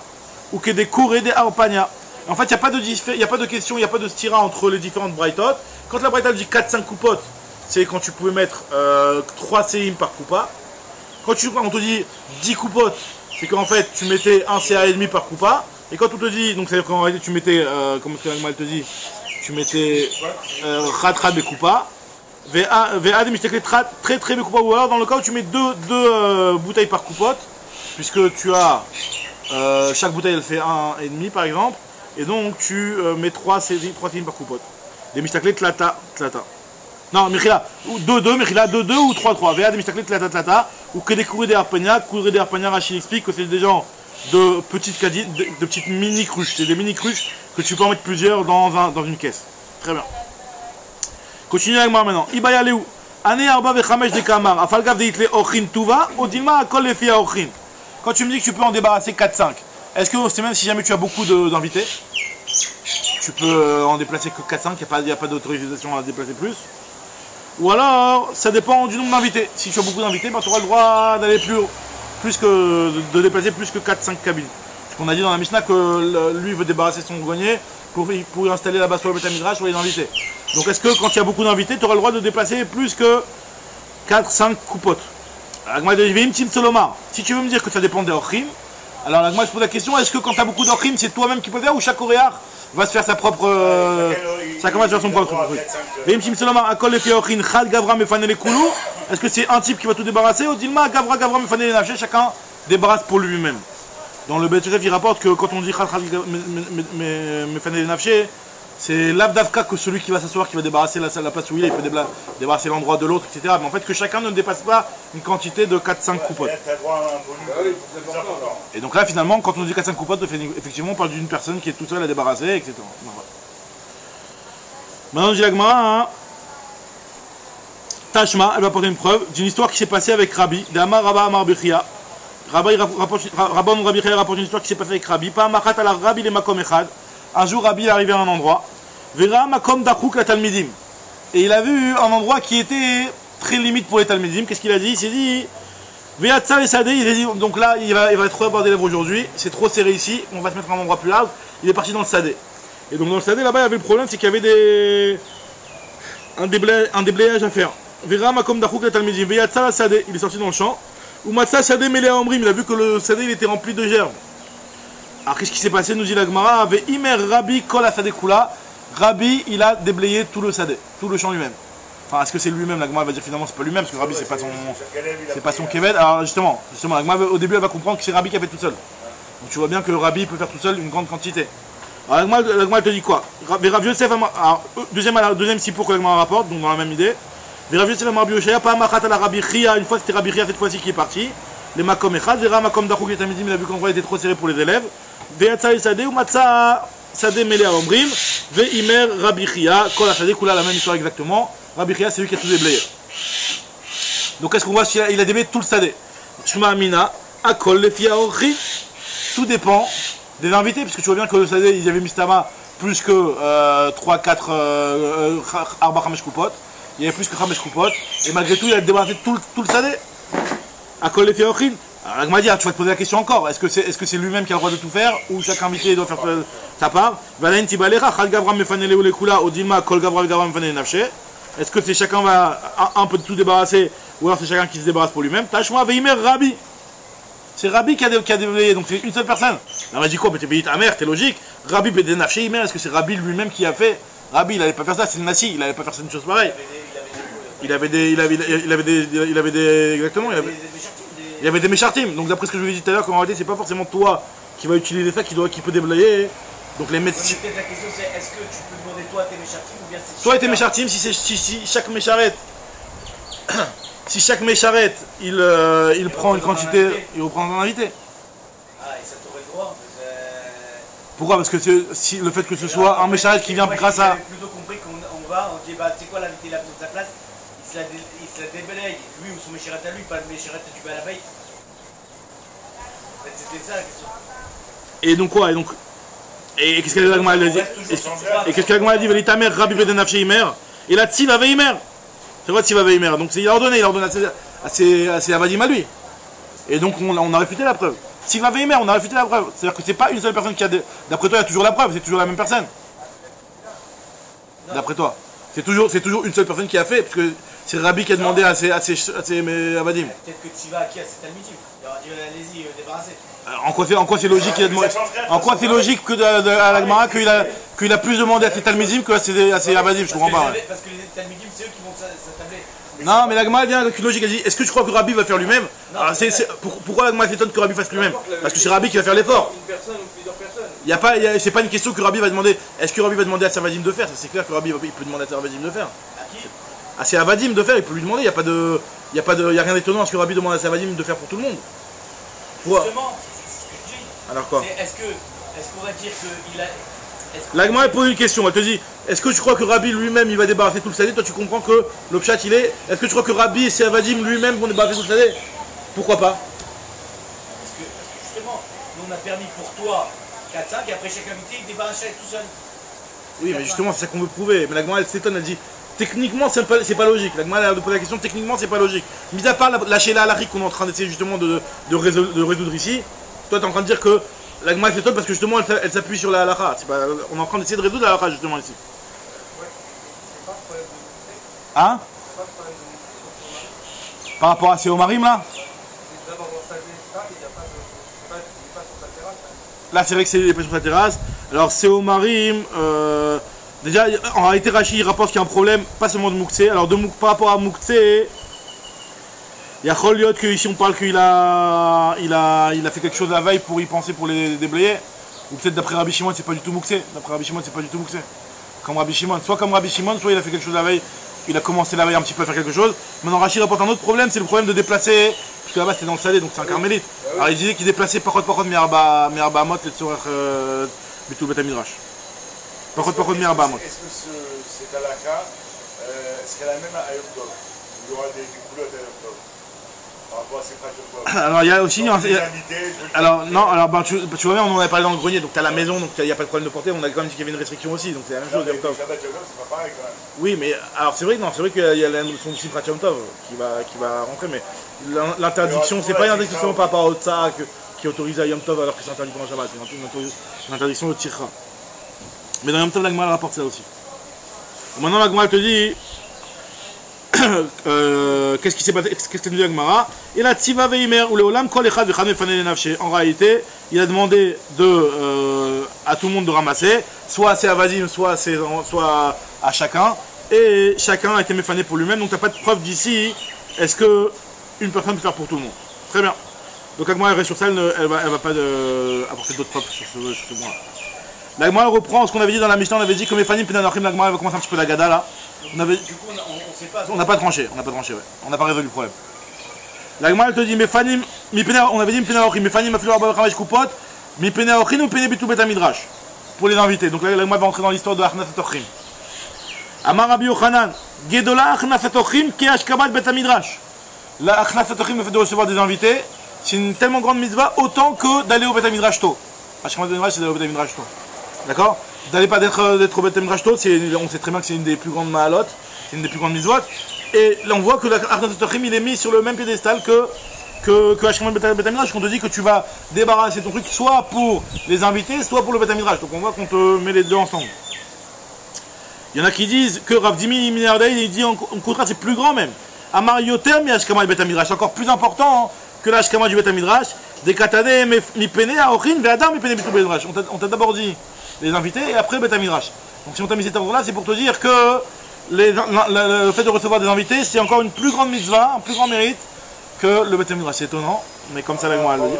ou que des cours et des arpania. En fait, il n'y a pas de question, il n'y a pas de stira entre les différentes braïtot. Quand la braïtot dit 4-5 coupotes, c'est quand tu pouvais mettre 3 séim par coupa. Quand on te dit 10 coupotes, c'est qu'en fait tu mettais un CA et demi par coupa. Et quand on te dit, donc c'est-à-dire qu'en réalité tu mettais, comme elle te dit, tu mettais khat et coupa. VA de mishtakle très coupa. Ou alors dans le cas où tu mets deux bouteilles par coupote, puisque tu as chaque bouteille elle fait 1,5 par exemple. Et donc tu mets 3 séim par coupote. Des mishtakle tlata. Non, Michila, 2-2, Michila, 2-2 ou 3-3. VA de mishtakle tlata. Ou que des courriers d'Arpagnac. Courriers d'Arpagnac, Rachid explique que c'est des gens de petites cadines, de petites mini cruches. C'est des mini cruches que tu peux en mettre plusieurs dans une caisse. Très bien. Continue avec moi maintenant. Ibaya Léou. Ane Arba Vechamesh de Kamar. Afalgav de Hitle Ochin Tuva. Odilma Akol Lefia Ochin. Quand tu me dis que tu peux en débarrasser 4-5, est-ce que c'est même si jamais tu as beaucoup d'invités, tu peux en déplacer que 4-5, il n'y a pas d'autorisation à déplacer plus? Ou alors, ça dépend du nombre d'invités. Si tu as beaucoup d'invités, bah, tu auras le droit d'aller de déplacer plus que 4-5 cabines. Parce qu'on a dit dans la Mishnah que lui veut débarrasser son grenier pour y installer la base sur le Beth Midrash sur les invités. Donc est-ce que quand il y a beaucoup d'invités, tu auras le droit de déplacer plus que 4-5 coupotes? Si tu veux me dire que ça dépend des Ochrim, alors là, moi je pose la question, est-ce que quand tu as beaucoup d'Ochrim, c'est toi-même qui peux le faire ou chaque coréard va se faire sa propre. Chacun va se faire son propre truc. Est-ce que c'est un type qui va tout débarrasser ou Dilma Gavra Mefane Nafshe, chacun débarrasse pour lui-même? Dans le Beth Yosef, il rapporte que quand on dit Khal Mefane Nafshe, c'est l'Avdavka que celui qui va s'asseoir, qui va débarrasser la place où il est, il peut débarrasser l'endroit de l'autre, etc. Mais en fait, que chacun ne dépasse pas une quantité de 4-5 coupotes. Et donc là, finalement, quand on dit 4-5 coupotes, effectivement, on parle d'une personne qui est toute seule à débarrasser, etc. Maintenant, on dit la Gemara, hein, Tashma, elle va apporter une preuve d'une histoire qui s'est passée avec Rabbi, d'Amar Rabba Amar Bechia. Rabban Rabbi Bechia rapporte une histoire qui s'est passée avec Rabbi. Pas Machat ala Rabbi le Makom Echad. Un jour, Rabbi est arrivé à un endroit. Vera Makom Dachouk la Talmidim. Et il a vu un endroit qui était très limite pour les Talmidim. Qu'est-ce qu'il a dit? Il s'est dit Veatsa et Sadeh. Il a dit donc là, il va être trop à bord d'élèves aujourd'hui. C'est trop serré ici. On va se mettre à un endroit plus large. Il est parti dans le Sadeh. Et donc dans le Sadeh, là-bas, il y avait le problème, c'est qu'il y avait un déblayage à faire. Vera Makom Dachouk la Talmidim. Veatsa Sadeh. Il est sorti dans le champ. Umatsa Sadeh Melea Omrim. Il a vu que le Sadeh il était rempli de gerbes. Alors qu'est-ce qui s'est passé? Nous dit la Gemara, avec Imer Rabbi Kol Sadeh Kula. Rabbi, il a déblayé tout le Sadeh, tout le champ lui-même. Enfin, est-ce que c'est lui-même? La Gemara va dire finalement c'est pas lui-même, parce que Rabbi c'est pas son Keved. Alors justement, la Gemara au début elle va comprendre que c'est Rabbi qui a fait tout seul. Donc tu vois bien que Rabbi peut faire tout seul une grande quantité. Alors la Gemara elle te dit quoi? Rav Yosef, deuxième si pour que la Gemara rapporte, donc dans la même idée. Rav Yosef Amar Bioshaya, pas Machat ala Rabbi Chia, une fois c'était Rabbi Chia cette fois-ci qui est parti. Les Makom Echad, Vera Makom Dachouk et Tamidim, il a vu qu'en vrai il était trop serré pour les élèves. Veatsa et Sadeh ou Matsa Sadeh Melea Omrim, Veimer Rabbi Chia, Kol Sadeh Kula, la même histoire exactement. Rabbi Chia c'est lui qui a tout déblayé. Donc qu'est-ce qu'on voit? Il a déblayé tout le Sadeh. Shma Amina, Akol Lefia Ochri. Tout dépend des invités, parce que tu vois bien que le Sadeh, il y avait Mistama plus que 3, 4, Arba Khamesh Kupot. Il y avait plus que Khamesh Kupot. Et malgré tout, il a débarrassé tout le Sadeh. Akol Lefia Ochri. Alors, la Gemara dit, tu vas te poser la question encore, est-ce que c'est lui-même qui a le droit de tout faire, ou chaque invité doit faire sa part? Est-ce que c'est chacun va un peu de tout débarrasser, ou alors c'est chacun qui se débarrasse pour lui-même? Tashma Veimer Rabbi. C'est Rabbi qui a déblayé, donc c'est une seule personne. On m'a dit quoi? Mais t'es payé ta mère, t'es logique. Rabbi Bedenafché Imer, est-ce que c'est Rabbi lui-même qui a fait? Rabbi, il allait pas faire ça, c'est le Nassi, il allait pas faire une chose pareille. Il avait des exactement, il y avait des méchartim. Donc d'après ce que je vous ai dit tout à l'heure, qu'en réalité c'est pas forcément toi qui va utiliser ça qui peut déblayer. Donc les médecins. Peut-être la question c'est est-ce que tu peux demander toi tes méchartim ou bien c'est toi et tes méchartim, si chaque mécharette si chaque mécharette, il prend une quantité, il reprend un invité. Ah, et ça t'aurait le droit. Pourquoi? Parce que si le fait que ce soit un mécharette qui vient grâce à... J'avais plutôt compris qu'on va, on dit, bah, tu sais quoi, l'invité, il a besoin de sa place, il se la débalaye, lui ou son mécharette à lui, pas le mécharette du balabait. En fait, c'était ça la question. Et donc quoi? Et qu'est-ce qu'elle a dit? Et qu'est-ce qu'elle a dit? Velitamer, Rabbi Bedenafche Imer. Et là, Tziva Veimer. C'est quoi Tziva Veimer? Donc il a ordonné à ses avadim à lui. Et donc on a réfuté la preuve. Tziva Veimer, on a réfuté la preuve. C'est-à-dire que c'est pas une seule personne qui a... D'après toi, il y a toujours la preuve, c'est toujours la même personne. D'après toi. C'est toujours une seule personne qui a fait, parce que c'est Rabbi qui a demandé à ses avadim. Peut-être que Tziva qui a ses talmidim. Il aura dit, allez-y, débarrassez. En quoi c'est logique qu'il a demandé? En quoi c'est logique que à la Gemara qu'il a plus demandé à ses talmidim que à ses avadim? Je comprends pas. Parce que les talmidim, c'est eux qui vont s'attabler. Non, mais la Gemara vient avec une logique, elle dit, est-ce que tu crois que Rabbi va faire lui-même? Pourquoi la Gemara s'étonne que Rabbi fasse lui-même? Parce que c'est Rabbi qui va faire l'effort. Une personne ou plusieurs personnes. C'est pas une question que Rabbi va demander. Est-ce que Rabbi va demander à ses avadim de faire? C'est clair que Rabbi il peut demander à ses avadim de faire. À qui? À ses avadim de faire, il peut lui demander. Il y a rien d'étonnant à ce que Rabbi demande à ses avadim de faire pour tout le monde. Justement, c'est ce que je dis. Alors quoi? Est-ce qu'on va dire qu'il a... La Gemara pose une question, elle te dit, est-ce que tu crois que Rabbi lui-même il va débarrasser tout le sadé? Toi tu comprends que le pshat il est, est-ce que tu crois que Rabbi et ses avadim lui-même vont débarrasser tout le sadé? Pourquoi pas? Parce que justement, nous on a permis pour toi 4-5 et après chaque invité il débarrasse tout seul. Oui, mais justement c'est ça qu'on veut prouver. Mais la Gemara elle s'étonne, elle dit, techniquement c'est pas logique. La Gemara elle pose la question, techniquement c'est pas logique. Mis à part la Sheila Alarique qu'on est en train d'essayer justement de résoudre ici, toi tu es en train de dire que la Gemara s'étonne parce que justement elle s'appuie sur la halakha. On est en train d'essayer de résoudre la halakha justement ici. Hein? Par rapport à ces Omarim là? Là c'est vrai que c'est les sur sa terrasse. Alors ces Omarim, déjà en réalité Rashi il rapporte qu'il y a un problème, pas seulement de Mouktsé. Alors par rapport à Mouktsé, il y a Choliot que ici on parle qu'il a fait quelque chose la veille pour y penser pour les déblayer. Ou peut-être d'après Rabbi Shimon c'est pas du tout Mouktsé. D'après Rabbi Shimon c'est pas du tout Mouktsé. Comme Rabbi Shimon. Soit comme Rabbi Shimon, soit il a fait quelque chose la veille. Il a commencé la veille un petit peu à faire quelque chose. Maintenant Rashi rapporte un autre problème, c'est le problème de déplacer. Parce que là-bas c'était dans le salé, donc c'est un carmélite. Alors il disait qu'il déplaçait parot mi-arba amot et tsorech bitul bet midrash. Parot mi-arba amot. Est-ce que cette halakha, est-ce qu'elle a même à Yom Tov? Il y aura des coulottes à Yom Tov par rapport à ces pratiques? Alors il y a aussi... Alors non, alors ben, tu vois bien, on en avait parlé dans le grenier, donc tu as la maison, donc il n'y a pas de problème de portée, on a quand même dit qu'il y avait une restriction aussi, donc c'est la même chose. Shabbat Yom Tov, c'est pas pareil quand même. Oui, mais alors c'est vrai qu'il y a son Simchat Yom Tov qui va rentrer, mais l'interdiction, c'est pas une interdiction seulement par rapport au Tzah qui autorise à Yom Tov alors que c'est interdit pendant Shabbat, c'est une interdiction de Tircha. Mais dans Yom Tov, la Gemara rapporte ça aussi. Maintenant la Gemara te dit... qu'est-ce qui s'est passé? Qu'est-ce que dit la Gemara? Et là, Tziva Veimer ou Leolam Kol Echad Vechad Mefaneh Lenafshe. En réalité, il a demandé à tout le monde de ramasser, soit à ses avadim, soit à chacun, et chacun a été méfané pour lui-même. Donc, tu n'as pas de preuve d'ici. Est-ce que une personne peut faire pour tout le monde? Très bien. Donc, la Gemara reste sur ça, elle va pas apporter d'autres preuves sur ce point-là. La Gemara reprend ce qu'on avait dit dans la Mishnah. On avait dit que Mefanim Pinanachim, la Gemara va commencer un petit peu la Gada là. Du coup, on sait pas. On n'a pas tranché, ouais. On n'a pas résolu le problème. La Gemara te dit, on avait dit Mefanim, Mefanim Afilu Arba V'Chamash Kupot, Mipeneochin ou Pene Bitu Bet Midrash. Pour les invités. Donc la Gemara va entrer dans l'histoire de Achnat Atochim. Amar Rabbi Yochanan, Gedola Achnat Atochim Ke Ashkabat Bet Midrash. La Achnat Atochim, le fait de recevoir des invités, c'est une tellement grande mitzvah autant que d'aller au Bet Midrash tôt. Ashkabat Bet Midrash, c'est d'aller au Bet Midrash tôt. D'accord? D'aller pas d'être au Bet Midrash tôt, on sait très bien que c'est une des plus grandes mahalot, c'est une des plus grandes mitzvot. Et là on voit que l'Achnat Atochim il est mis sur le même piédestal que Ashkabat Bet Midrash, qu'on te dit que tu vas débarrasser ton truc soit pour les invités, soit pour le Bet Midrash. Donc on voit qu'on te met les deux ensemble. Il y en a qui disent que Rav Dimi Minardei, il dit en contraire c'est plus grand même. Amar Yoter mi Ashkabat Bet Midrash, c'est encore plus important que l'Ashkabat du Bet Midrash. Des katane mi pene aochin ve'adam mi pene bitu Bet Midrash. On t'a d'abord dit les invités et après Bet Midrash. Donc si on t'a mis cet ordre-là, c'est pour te dire que le fait de recevoir des invités, c'est encore une plus grande mitzvah, un plus grand mérite que le Bet Midrash. C'est étonnant, mais comme ça la Gemara le dit.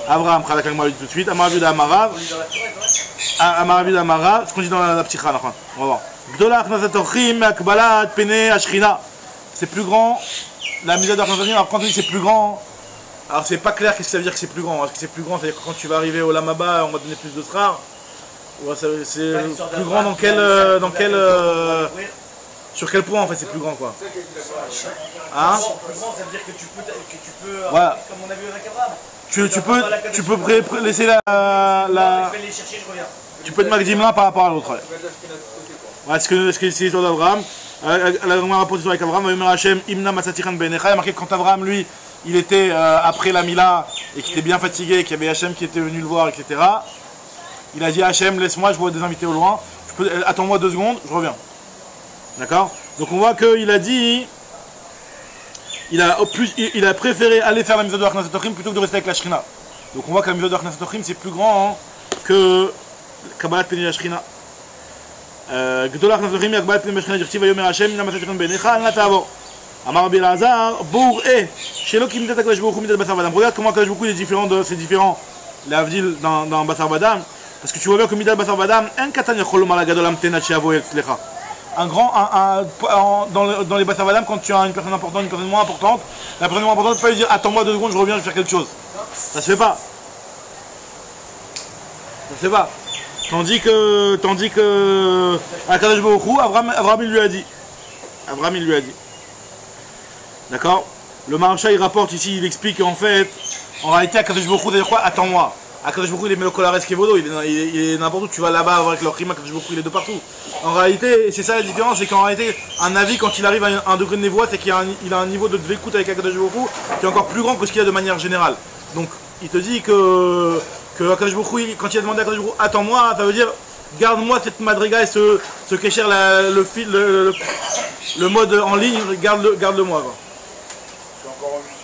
Abraham, Khalak Gemara le dit tout de suite. Amar Rav Amarav. Amar Rav Amarav, ce qu'on dit dans la pticha, on va voir. Gdola Achnat Atochim Akbalat Pene Ashchina. c'est plus grand. La Mida d'Arnat Atorim, alors quand on dit c'est plus grand, alors c'est pas clair qu'est-ce que ça veut dire que c'est plus grand. Est-ce que c'est plus grand, c'est-à-dire que quand tu vas arriver au Lamaba, on va donner plus de srar. Ouais, c'est plus grand dans quel, sur quel point en fait c'est plus grand quoi. Hein? Plus grand, ça veut dire que tu peux Voilà. comme on a vu avec Abraham. Tu peux laisser la Je vais les chercher, je reviens. tu peux te magdim l'un par rapport à l'autre. Ouais, ce que c'est l'histoire d'Abraham. La dernière rapporte avec Abraham, il y a marqué que quand Abraham lui il était après la Mila et qu'il était bien fatigué, qu'il y avait Hachem qui était venu le voir, etc. Il a dit à Hachem, laisse-moi, je vois des invités au loin, attends-moi 2 secondes, je reviens. D'accord? Donc on voit qu'il a dit, il a préféré aller faire la mise de Arnat Atorim plutôt que de rester avec la Shrina. Donc on voit que la mise de Arnat Atorim c'est plus grand que Kabbalat Peni la Shrina. Gdol Arnat Atorim et Kabbalat Peni la Shrina dirti vayomer Hachem ina masat Atorim benecha al natavo. Amar Rabbi Elazar bour e shelo ki midat HaKadosh Baruch Hu midat Basar Vadam. Regarde comment HaKadosh Baruch Hu c'est différent l'Avdil dans Basar Vadam. Parce que tu vois bien que Midat Basar Vadam, un katan yachol lomar lagadol amtena she'avo etzlecha. Un grand, dans les Basar Vadam, quand tu as une personne importante, une personne moins importante, la personne moins importante ne peut pas lui dire attends-moi 2 secondes, je reviens, je vais faire quelque chose. Ça se fait pas. Ça se fait pas. Tandis que à Kadosh Baruch Hu, Abraham il lui a dit. Abraham il lui a dit. D'accord? Le Maharsha il rapporte ici, il explique qu'en fait, en réalité, à Kadosh Baruch Hu, c'est quoi? Attends-moi. Akadosh Baruch Hu, il est Melokolares Kevodo, il est n'importe où, tu vas là-bas avec leur rime, Akadosh Baruch Hu, il est de partout. En réalité, et c'est ça la différence, c'est qu'en réalité, un avis, quand il arrive à un degré de névoie, c'est qu'il a un niveau de dvékout avec Akadosh Baruch Hu qui est encore plus grand que ce qu'il a de manière générale. Donc, il te dit que Akadosh Baruch Hu, quand il a demandé à Akadosh Baruch Hu, attends-moi, ça veut dire, garde-moi cette madriga et ce kécher, le mode en ligne, garde-le-moi. Quoi. Je suis encore en musique.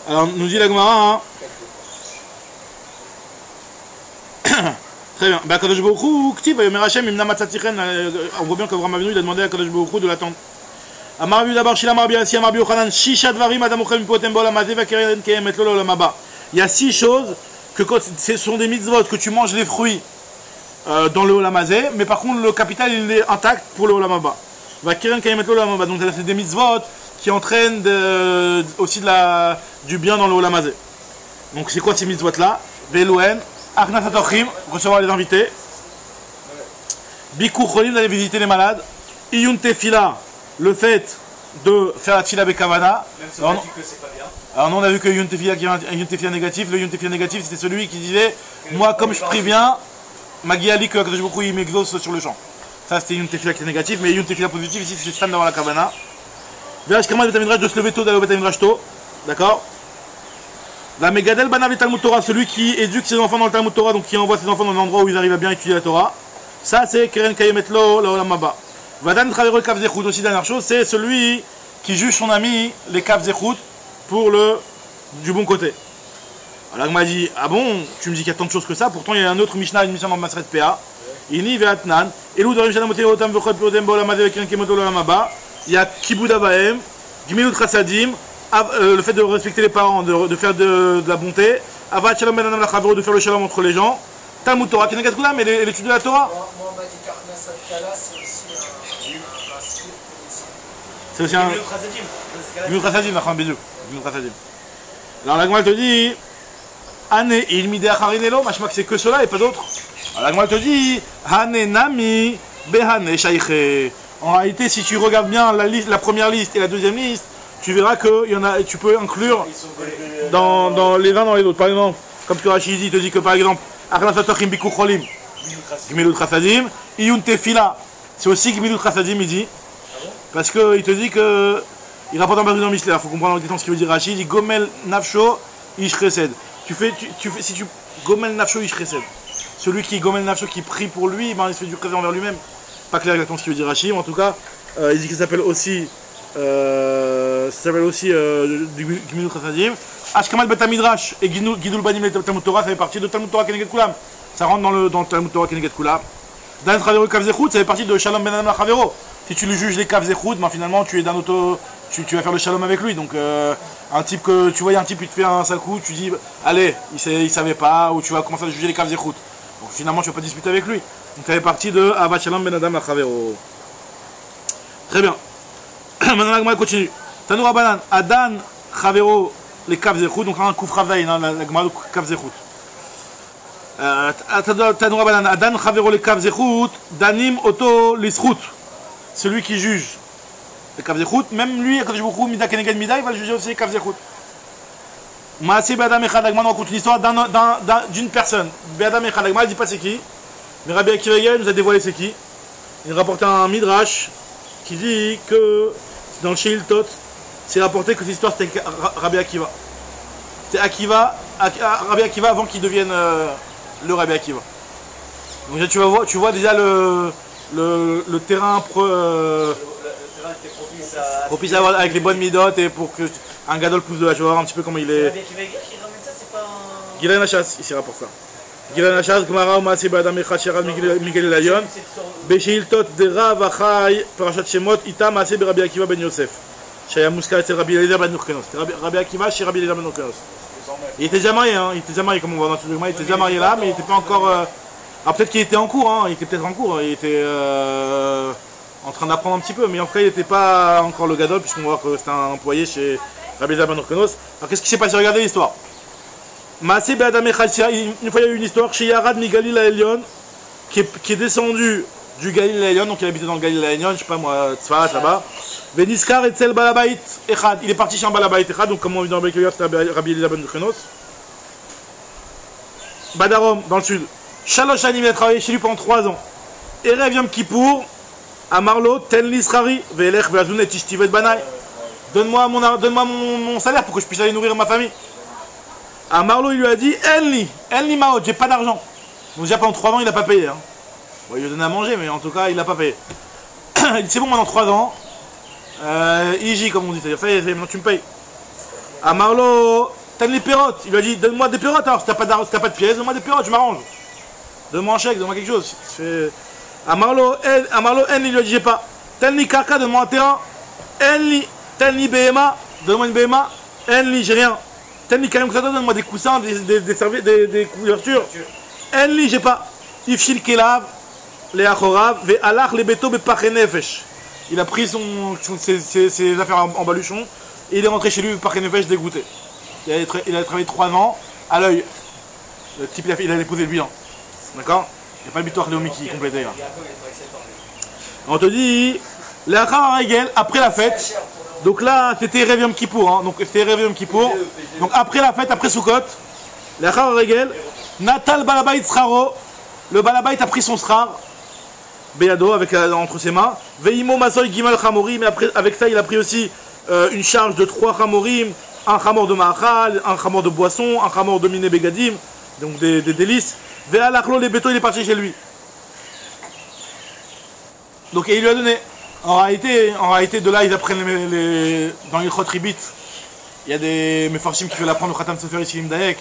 Alors, nous dit la Gemara, hein. Très bien. Ben, Kadosh Baruch Hu, Ktiv, Yomer Hashem, Imna Matzatichen, on voit bien qu'Avraham Avinu, il a demandé à Kadosh Baruch Hu de l'attendre. Amar Rabbi Dabar Shila Amar Rabbi Yassi Amar Rabbi Yochanan, Shisha Dvarim Adam Ochem Potem Bolam Hazeh Vakeren Kemet Lo L'Olam Haba. Il y a 6 choses que ce sont des mitzvot, que tu manges les fruits dans le Olam Hazeh, mais par contre le capital il est intact pour le Olam Haba. Vakeren Kemet Lo L'Olam Haba. Donc c'est des mitzvot qui entraînent aussi du bien dans le Olam Hazeh. Donc c'est quoi ces mitzvot là? Velouen, Arnat Atorim, recevoir les invités. Bikur Cholim, d'aller visiter les malades. Iyun Tefila, le fait de faire la Tfila Bekavana. Même si on a dit que c'est pas bien. Alors nous on a vu que Iyun Tefila qui est un Iyun Tefila négatif. Le Iyun Tefila négatif c'était celui qui disait moi comme je prie bien, Magiali que Akadosh Baruch Hu il m'exauce sur le champ. Ça c'était Iyun Tefila qui est négatif, mais Iyun Tefila positif ici c'est Stam d'avoir la Kavana. Vérage Kamal Betamidrash de se lever tôt, d'aller au Betamidrash tôt. D'accord? La Megadel Banav et Talmud Torah, celui qui éduque ses enfants dans le Talmud Torah, donc qui envoie ses enfants dans un endroit où ils arrivent à bien étudier la Torah. Ça, c'est Keren Kayemetlo, la Olam Haba. Vadan Travero Kav Zechut, aussi, dernière chose, c'est celui qui juge son ami, les Kav Zechut, pour du bon côté. Alors, il m'a dit, ah bon, tu me dis qu'il y a tant de choses que ça, pourtant il y a un autre Mishnah, une Mishnah dans Masret PA. Ini Veatnan, Elou Dorim Shanamote Otam Vechot Piotem Bolam Haba, Keren Kayemetlo, Olam Haba. Il y a Kibud Avahem, Gmilut Chassadim. Le fait de respecter les parents, de faire de la bonté, de faire le shalom entre les gens, Talmud Torah, mais l'étude de la Torah. Moi, on m'a dit qu'Arnas Al-Kala, c'est aussi un c'est aussi un. Gimut Chassadim, alors la Gemara te dit, Hane ilmide acharinelo, machma que c'est que cela et pas d'autre. Alors la Gemara te dit, Hane nami behane shaykhe. En réalité, si tu regardes bien la première liste et la deuxième liste, tu verras que tu peux inclure dans les uns dans les autres. Par exemple, comme que Rachid dit, il te dit que par exemple, Arnat Atorim Bikur Cholim, Gmilut Chassadim, Iyun Tefila, c'est aussi Gmilut Chassadim, il dit. Parce qu'il te dit que, il rapporte un peu dans Misler, il faut comprendre en question ce qu'il veut dire Rachid, il dit Gomel Nafsho Ish Chesed. Si tu Gomel Nafsho Ish Chesed, celui qui Gomel Nafsho qui prie pour lui, ben, il se fait du chesed envers lui-même. Pas clair exactement ce qu'il veut dire Rachid, mais en tout cas, il dit qu'il s'appelle aussi. Ça s'appelle aussi Gmilut Chassadim. Ashkamal Betamidrash et Gidul Banim et Talmud Torah, ça fait partie de Talmud Torah Keneged Kulam. Ça rentre dans le Talmud Torah Keneged Kulam. Dan Travero Kav Zechut, ça fait partie de Shalom Ben Adam Lachavero. Si tu lui juges les Kav Zechut, ben finalement tu es d'un auto, tu vas faire le Shalom avec lui. Donc un type que tu vois, un type qui te fait un sale coup, tu dis allez, il savait pas, ou tu vas commencer à juger les Kav Zechut. Donc finalement tu vas pas discuter avec lui. Donc ça fait partie de Avat Shalom Ben Adam Lachavero. Très bien. Maintenant la Gemara continue. Tanoura Banan, Adan, Chavero, les Kav Zechut, donc un Kouf Ravaï, la Gemara Kav Zechut. Tanoura Banan, Adan, Chavero, les Kav Zechut, Danim, Oto, Lisrut. Celui qui juge les Kav Zechut, même lui, quand je vous Mida Keneged Mida, il va le juger aussi les Kav Zechut. Maaseh Be'adam Echad, la Gemara raconte l'histoire d'une personne. Be'adam Echad, la Gemara ne dit pas c'est qui. Mais Rabbi Akiva nous a dévoilé c'est qui. Il rapporte un Midrash qui dit que dans le Sheiltot, c'est rapporté que cette histoire c'était Rabbi Akiva. C'est Rabbi Akiva avant qu'il devienne le Rabbi Akiva. Donc là, tu vois déjà le terrain propice à avoir avec les bonnes midotes et pour que un gadol pousse de la joie, un petit peu comment il est. Rabbi Akiva, il ramène ça, c'est pas un... Gilan Hachas, ici rapporte ça. Gilan Hachas, Gemara, Maaseh Be'adam Echad, Sheral Miguel Elayon. Beshiltot de Rav Achai, Parashat Shemot, Ita Maaseh Rabbi Akiva ben Yosef. Shaya Muska et Rabbi Eliezer ben Urkenos. Rabbi Akiva chez Rabbi Eliezer ben Urkenos. Il était déjà marié, hein. Il était déjà marié, comme on voit dans tout le monde. Il était déjà marié là, mais il n'était pas encore. Alors peut-être qu'il était en cours, hein. Il était peut-être en cours. Il était en train d'apprendre un petit peu, mais en tout cas, il n'était pas encore le gadol, puisqu'on voit que c'était un employé chez Rabbi Eliezer ben Urkenos. Alors qu'est-ce qui s'est passé? Regardez l'histoire. Maaseh Be'adam Echad, une fois il y a eu une histoire chez Yarad Migalil Elyon, qui est descendu du Galil Elyon, donc il habitait dans le Galil Elyon, je sais pas moi, Tzfaat là-bas. Veniskar Etzel Balabait Echad, il est parti chez un Balabait Echad, donc comme on vit dans le Bekir, c'était Rabbi Eliezer ben Urkenos. Badarom, dans le sud. Shalosh Anim, il a travaillé chez lui pendant 3 ans. Erev Yom Kippour, Amarlo, Ten Lisrari, Velech Veazun et Tishtivet Banai. Donne-moi mon salaire pour que je puisse aller nourrir ma famille. Amarlo, il lui a dit Enli Maot, j'ai pas d'argent. Donc déjà pendant 3 ans, il n'a pas payé. Hein. Bon, il lui a donné à manger, mais en tout cas, il n'a pas payé. Il dit c'est bon, maintenant 3 ans. Iji, comme on dit, c'est-à-dire, maintenant tu me payes. Amarlo, t'as les pérottes. Il lui a dit donne-moi des pérottes alors, si t'as pas de pièces, donne-moi des pérottes, je m'arrange. Donne-moi un chèque, donne-moi quelque chose. Amarlo, Enli, il lui a dit j'ai pas. Tenli Kaka, donne-moi un terrain. Enli, Tenli Behema, donne-moi une Behema. Enli, j'ai rien. Tenli Karim Ksado, donne-moi des coussins, des couvertures. Enli, j'ai pas. Ifshil Kelav, les Achorav, ve Alach, les Beto, Bepachenefesh. Il a pris ses affaires en baluchon et il est rentré chez lui, Pachenefesh, dégoûté. Il a travaillé 3 ans à l'œil. Le type, il a déposé le bilan. D'accord? Il n'y a pas le bitoire Léomi qui complétait là. On te dit, les Achar Regel, après la fête. Donc là, c'était Erev Yom Kippour. Hein. Donc c'était Erev Yom Kippour. Donc après la fête, après Sukkot, les Achar Regel, Natal Balabait Sraro. Le Balabait a pris son srar, Beyado, entre ses mains. Veimo Masoy Gimal Chamorim, mais après, avec ça, il a pris aussi une charge de 3 Chamorim, un Chamor de Mahachal, un Chamor de boisson, un Chamor de Miné Begadim, donc des délices. Ve'alachlo, les bétos, il est parti chez lui. Donc, et il lui a donné. En réalité, de là, ils apprennent dans les Chot Ribit. Il y a des Mefarshim qui veulent apprendre le Khatam Sefer Yishilim Daek.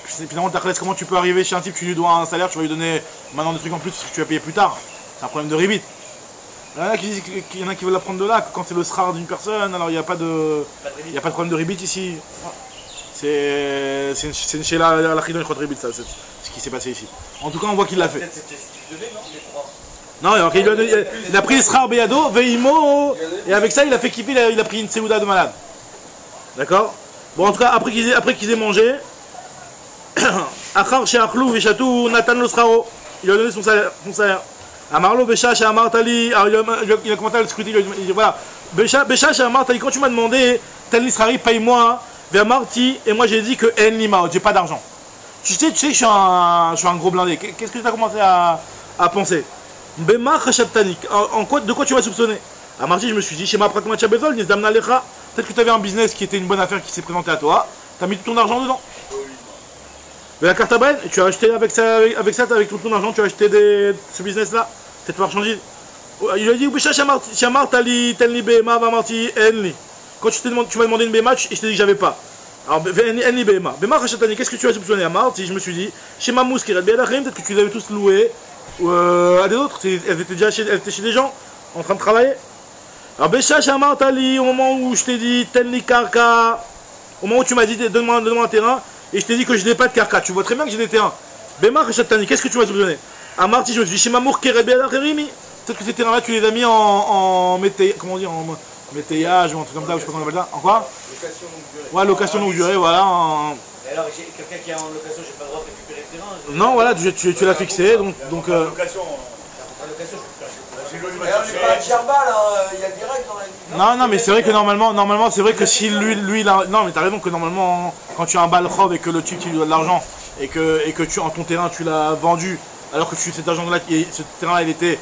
Finalement, comment tu peux arriver chez un type, tu lui dois un salaire, tu vas lui donner maintenant des trucs en plus que tu vas payer plus tard. C'est un problème de ribit. Il y en a qui veulent l'apprendre de là, que quand c'est le srar d'une personne, alors il n'y a pas de problème de ribit ici. C'est une chez la chidon de ribit, ça, c'est ce qui s'est passé ici. En tout cas, on voit qu'il l'a fait. Non, il a pris le srar Beyado, Veimo, et avec ça, il a fait kiffer, il a pris une séouda de malade. D'accord? Bon, en tout cas, après qu'ils aient mangé, Achar Sheachlou Veshatou Natan lo Srao. Il a donné son salaire. Amarlo Besha Sheamartali. Il a commencé à le scruter. Il dit voilà. Besha Sheamartali, quand tu m'as demandé, Tan Lisrari, paye-moi. Veamarti, et moi j'ai dit que En Lima, j'ai pas d'argent. Tu sais que je suis un gros blindé. Qu'est-ce que tu as commencé à penser? Bema Khashabtanik. De quoi tu vas soupçonner? Amarti, je me suis dit, chez ma Pratma Chabezol, Nizdamna Lecha. Peut-être que tu avais un business qui était une bonne affaire qui s'est présenté à toi. Tu as mis tout ton argent dedans. Mais la carte à bain, tu as acheté avec ça, avec tout ton argent, tu as acheté ce business-là, cette marchandise. Il lui a dit, quand tu m'as demandé une BMA, je t'ai dit que j'avais pas. Alors, Enli BMA. BMA Khashatani, qu'est-ce que tu as soupçonné à Marti? Je me suis dit, chez Mamous, peut-être que tu les avais tous loués à des autres. Elles étaient chez des gens, en train de travailler. Alors, Bécha Shamartali, au moment où je t'ai dit, Tenli Karka, au moment où tu m'as dit, donne-moi un terrain. Et je t'ai dit que je n'ai pas de carca. Tu vois très bien que j'ai des terrains. Bema Khashatani, qu'est-ce que tu m'as soupçonné? À Marti, je me suis dit, chez Mamour Kerebé Alacherimi. Peut-être que ces terrains-là, tu les as mis comment on dit, métayage ou un truc comme ça, ou je sais pas comment on appelle ça. En quoi? Location longue durée. Ouais, location longue durée, voilà. Et alors, quelqu'un qui est en location, j'ai pas le droit de récupérer le terrain. Non, voilà, tu l'as fixé, donc La location, La location, j'ai loué une Mais on voiture n'est pas à chez Djerba, là, il y a des règles dans la vie. non, mais c'est vrai que normalement, c'est vrai que si lui, non, mais t'as raison que normalement, quand tu as un balchov et que le type qui lui doit de l'argent et que tu en ton terrain tu l'as vendu, alors que cet argent-là, ce terrain, il était,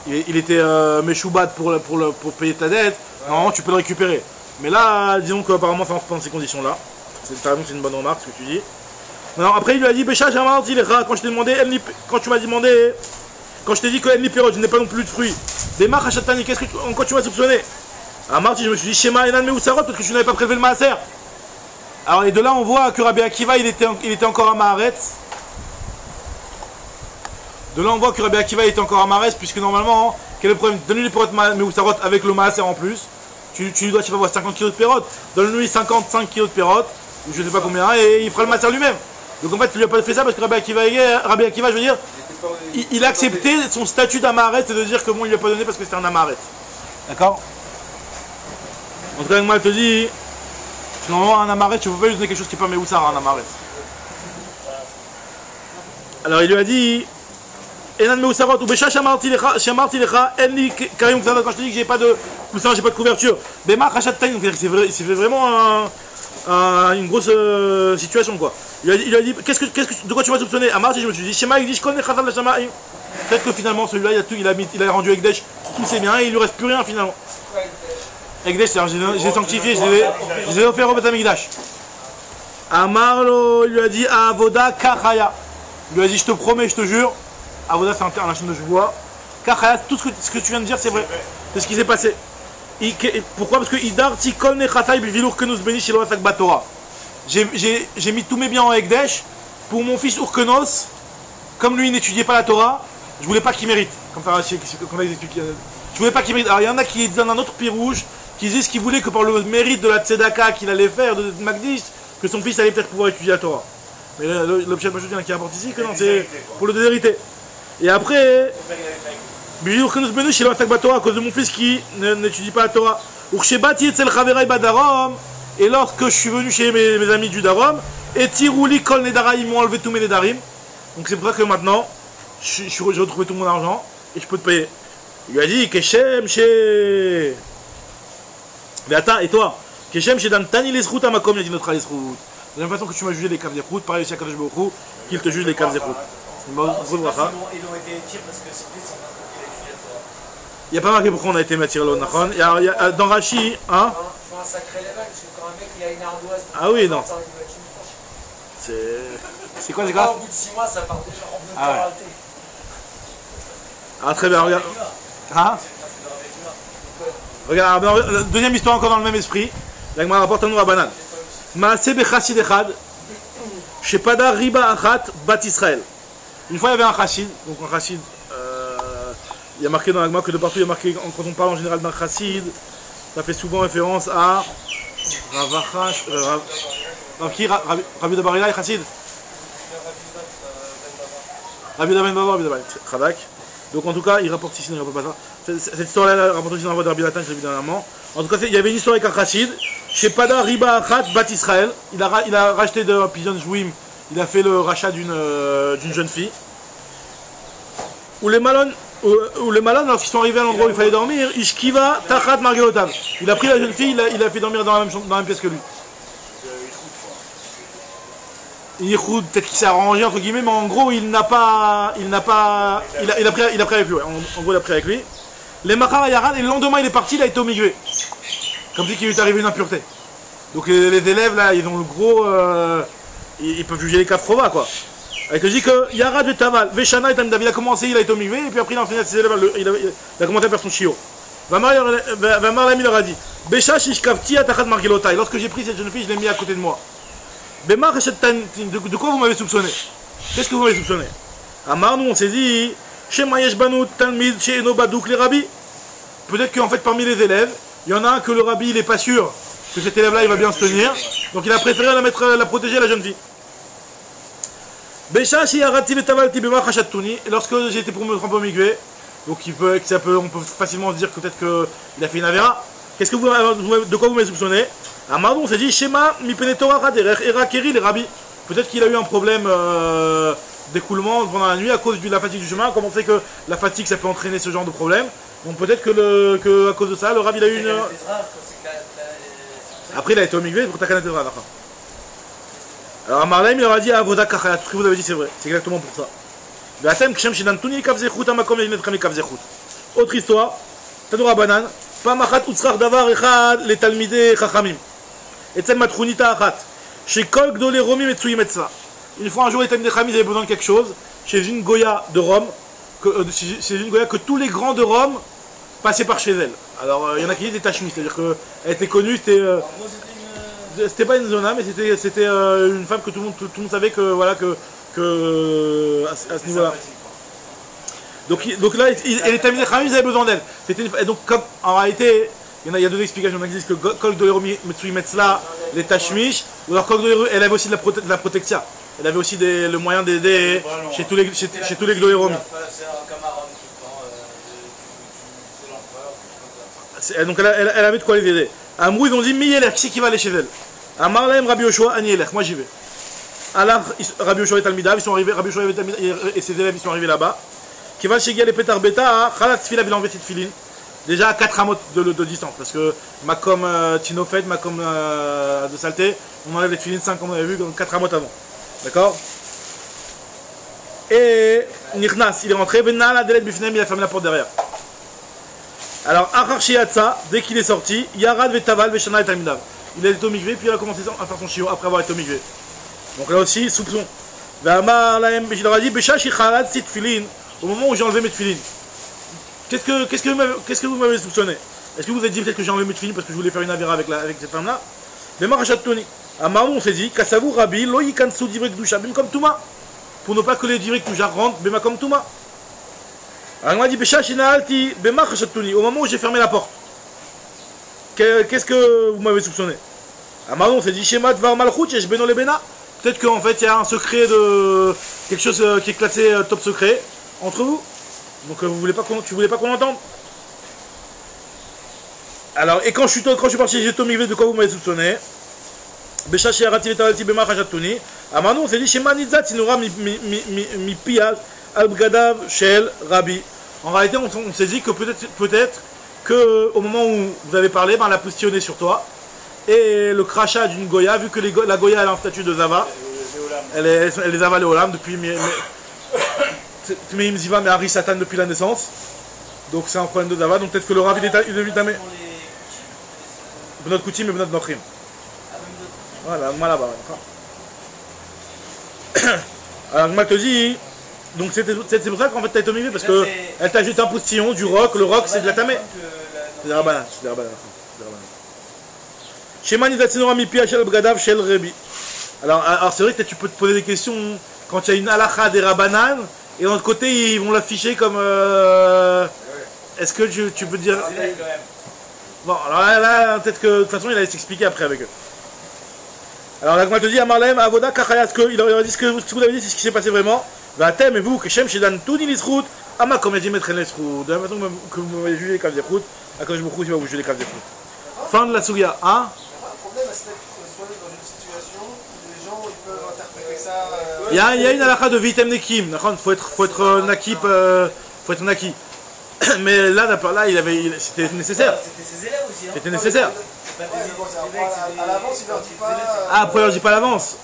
il était méchoubat pour payer ta dette. Normalement, tu peux le récupérer. Mais là, disons qu'apparemment, ça rentre pas dans ces conditions-là. T'as raison, c'est une bonne remarque ce que tu dis. Non, après, il lui a dit, Bécha, j'ai marre, quand je t'ai demandé, quand tu m'as demandé. Quand je t'ai dit que Enli Perot, je n'ai pas non plus de fruits. Des marques à Chatani, en quoi tu m'as soupçonné? À Marty, je me suis dit Shema Enan Meoussarot parce que tu n'avais pas prélevé le Maaser. Alors, et de là, on voit que Rabbi Akiva, il était encore à Maharetz. De là, on voit que Rabbi Akiva était encore à Maharetz, puisque normalement, quel est le problème? Donne-lui les Perot Meoussarot avec le Maaser en plus. Tu lui dois, je sais pas, 50 kg de Perot. Donne-lui 55 kg de Perot, ou je ne sais pas combien, et il fera le Maaser lui-même. Donc en fait, tu lui as pas fait ça parce que Rabbi Akiva, je veux dire, il a accepté son statut d'Amaret et de dire que bon, il lui a pas donné parce que c'était un Amaret. D'accord? En tout cas, moi, elle te dit, normalement, un Amaret, tu ne peux pas lui donner quelque chose qui n'est pas Meoussar, un Amaret. Alors il lui a dit, Enan Meoussarot, ou Bécha Shamarti Lecha, Enli Karium Ksada, quand je te dis que j'ai pas de coussin, j'ai pas de couverture. Bema Rachat Taïn, donc c'est fait vraiment une grosse situation quoi. Il a dit de quoi tu m'as soupçonné? À Marty, je me suis dit Shema, il dit je connais Khazal la Shama. Peut-être que finalement celui-là il a rendu Ekdesh tous ses biens et il lui reste plus rien finalement. Ekdesh, j'ai sanctifié, je les ai offert au Beth Amikdash. Amarlo, il lui a dit Avoda Kachaya. Il lui a dit je te promets, je te jure. Avoda c'est un chaîne de joie. Kachaya, tout ce que tu viens de dire c'est vrai. C'est ce qui s'est passé. Pourquoi? Parce que Idarti Kol Nechatay Bivilur Kenus Beni Shilo Asak Batora. J'ai mis tous mes biens en Ekdesh pour mon fils Urkenos. Comme lui il n'étudiait pas la Torah, je voulais pas qu'il mérite. Comme ça, comme ils expliquent. Je voulais pas qu'il mérite. Alors il y en a qui donnent un autre pied rouge, qui disent qu'ils voulaient que par le mérite de la Tzedaka qu'il allait faire, de Magdish, que son fils allait peut-être pouvoir étudier la Torah. Mais l'objet de qui apporte ici, que non, c'est pour le déshériter. Et après. À cause de mon fils qui n'étudie pas la Torah. Et lorsque je suis venu chez mes amis du Darom, et Tirouli Kol Nedara, ils m'ont enlevé tous mes Nedarim. Donc c'est pour ça que maintenant, j'ai retrouvé tout mon argent et je peux te payer. Il lui a dit Keshem chez. Mais attends, et toi Keshem chez Dantani les routes à ma com, il a dit notre les routes. De la même façon que tu m'as jugé les caves des routes, pareil aussi à Kadosh Baruch Hu, qu'il te juge les caves des routes. ils ont été tirés parce que c'est plus. Il n'y a pas marqué pourquoi on a été matiré l'eau, Nachon. Dans Rashi, hein? Il faut un sacré level, parce que quand un mec il a une ardoise. Ah oui, non. C'est quoi, c'est quoi? Au bout de 6 mois, ça part déjà en Ah ouais. raté. Ah, très bien, regarde. Hein? Regarde, deuxième histoire encore dans le même esprit. L'Agma rapporte à nous à Banan. Maaseh bechassid echad, shepada riba achat bat Israël. Une fois il y avait un chassid, donc un chassid. Il y a marqué dans l'Agma que de partout il y a marqué, quand on parle en général d'un chassid, ça fait souvent référence à Ravachash, Rabbi Dabarila et chassid. Rabbi Ben Bava, Rabbi Dabarila, Chadak. Donc en tout cas, il rapporte ici, il ne rapporte pas ça. Cette histoire-là, rapporte aussi dans la voie de Rabbi Nathan, je l'ai vu dernièrement. En tout cas, il y avait une histoire avec un chassid, chez Pada Riba Achat Bat Israël. Il a racheté de Pigeon Jouim, il a fait le rachat d'une jeune fille. Ou les malades, lorsqu'ils sont arrivés à l'endroit où il fallait dormir, Ishkiva Tachat Margelotav. Il a pris la jeune fille, il a fait dormir dans la même pièce que lui. Yichud, peut-être qu'il s'est arrangé entre guillemets, mais en gros il a pris avec lui. Ouais. En gros il a pris avec lui. Les Machar Yaran, et le lendemain il est parti, il a été au migré. Comme si qu'il lui est arrivé une impureté. Donc les élèves là, ils ont le gros. Ils peuvent juger les cas proba quoi. Avec le dit que Yara de Taval, Veshana et Tamdav, il a commencé, il a été au migré, et puis après il a enseigné à ses élèves, il a commencé à faire son chiot. Vamar l'ami leur a dit Besha Shishkavti Atachat Margelota. Et lorsque j'ai pris cette jeune fille, je l'ai mis à côté de moi. De quoi vous m'avez soupçonné? Qu'est-ce que vous m'avez soupçonné? Amar, nous on s'est dit peut-être qu'en fait parmi les élèves, il y en a un que le rabbi il n'est pas sûr que cet élève là il va bien se tenir, donc il a préféré la protéger la jeune fille. Et lorsque j'ai été pour me tremper au migvé, Donc on peut facilement se dire que peut-être qu'il a fait une avéra. Qu'est-ce que de quoi vous m'avez soupçonné? Ah Mardon, on s'est dit Shema mi penetora raderer era keri les rabbi. Peut-être qu'il a eu un problème d'écoulement pendant la nuit à cause de la fatigue du chemin. Comme on sait que la fatigue ça peut entraîner ce genre de problème. Donc peut-être que à cause de ça, le rabbi il a eu une. Après il a été au migvé pour ta canette de rave. Alors Amarlaim il leur a dit Avoda Kachaya, tout ce que vous avez dit c'est vrai, c'est exactement pour ça. Autre histoire, Tanoura Banan, Pamachat Utsrach Davar Echad, les Talmidei Chachamim. Etzel Matchunita Achat, chez Kol Gdolei Romim et Tsuyim Etzla. Une fois un jour les Talmidei Chachamim avaient besoin de quelque chose, chez une Goya de Rome, chez une Goya que tous les grands de Rome passaient par chez elle. Alors il y en a qui disent des tachmis, c'est-à-dire qu'elle était connue, c'était pas une zona, mais c'était une femme que tout le monde savait que voilà que à ce niveau-là. Donc là, les Talmidei Chachamim ils avaient besoin d'elle. Et donc comme en réalité, il y a deux explications. Il y en a qui disent que Kol Gdolei Romim Metsuyim Etzla, les tachmish, ou alors Kol Gdolei Romim, elle avait aussi de la protection. Elle avait aussi le moyen d'aider chez tous les Gdolei Romim. Donc elle avait de quoi les aider. Amrou, ils ont dit Miyeler, qui c'est qui va aller chez elle? Amarlaim Rabbi Yoshua, Aniyeler, moi j'y vais. Alors Rabbi Yoshua et Talmidav, ils sont arrivés, Rabbi Yoshua et ses élèves ils sont arrivés là-bas. Qui va chez Gial et Petar Beta, Khalat Tfila, il a enlevé cette filine. Déjà à 4 amotes de distance, parce que Makom Tinofet, Makom de saleté, on enlève les filines 5 comme on avait vu, donc 4 amotes avant. D'accord? Et Nichnas, il est rentré, Venna la Delet Bifnem, il a fermé la porte derrière. Alors, Achar Shiatsa, dès qu'il est sorti, Yarad Vetaval Veshana et Talmidav. Il a été au migvé, puis il a commencé à faire son chiot après avoir été au migvé. Donc là aussi, soupçon. Il leur a dit, Besha Shikhalat Sit Filin, au moment où j'ai enlevé mes tefilines. Qu'est-ce que vous m'avez soupçonné? Est-ce que vous avez dit peut-être que j'ai enlevé mes tefilines parce que je voulais faire une avéra avec cette femme-là? Mais Marachat Toni. À Marou, on s'est dit, Kassavou Rabbi, Lo Yikansu Divrek Dusha, Bim comme Touma. Pour ne pas que les Divrek Dusha rentrent, Bima comme Touma. Alors on m'a dit, Besha Shinaalti, Bema Marachat Toni, au moment où j'ai fermé la porte. Qu'est-ce que vous m'avez soupçonné? À Marou, on s'est dit, Shema Dvar Malchut, Yesh Beno Lebena. Peut-être qu'en fait, il y a un secret de. Quelque chose qui est classé top secret entre vous. Donc tu voulais pas qu'on entende. Alors, et quand je suis parti chez Tommy V, de quoi vous m'avez soupçonné? Beshashi Arati Vetalati Bema Khajatouni. Ah maintenant on s'est dit Shema Nizat Sinora mi piyal al-Bgadav Shel Rabbi. En réalité, on s'est dit que peut-être que au moment où vous avez parlé, ben, elle a positionné sur toi. Et le crachat d'une Goya, vu que la Goya elle a un statut de Zava, elle est Zava Léolam depuis Meim Ziva mais Hari Satan depuis la naissance. Donc c'est un problème de Zava, donc peut-être que le Rav il est vitamé. Notre Koutim et notre Nochrim. Voilà, moi là-bas. Alors moi te dis, donc c'est pour ça qu'en fait t'as été omivé, parce qu'elle t'a jeté un postillon du roc, le roc c'est de la tamée. C'est des rabanan, c'est des rabanan. Shema Nizatinora Mipia Shel Bgadav Shel Rebi. Alors c'est vrai que tu peux te poser des questions quand il y a une halakha des rabanan, et de l'autre côté ils vont l'afficher comme... Est-ce que tu peux dire... Bon, alors là peut-être que de toute façon il allait s'expliquer après avec eux. Alors là, comme je te dis, Amarlem, Avoda, Kachaya, il leur a dit ce que vous avez dit, c'est ce qui s'est passé vraiment. Vatem et vous, que Shem, Shedan, tout dit l'isrout, Ama, comme il a dit, mettre l'isrout. De la façon que vous m'avez jugé les caves d'écoute, à quand je me crouse, il va vous juger les caves d'écoute. Fin de la Sougia. Hein? Le problème, c'est soit dans une situation où les gens ils peuvent interpréter ça. Il y a une halakha de Vitem Nekim. Faut être nakip, faut être naki. Mais là, c'était nécessaire. C'était ses élèves aussi. C'était nécessaire. À l'avance, il leur dit pas. Ah, après, il leur dit pas à l'avance.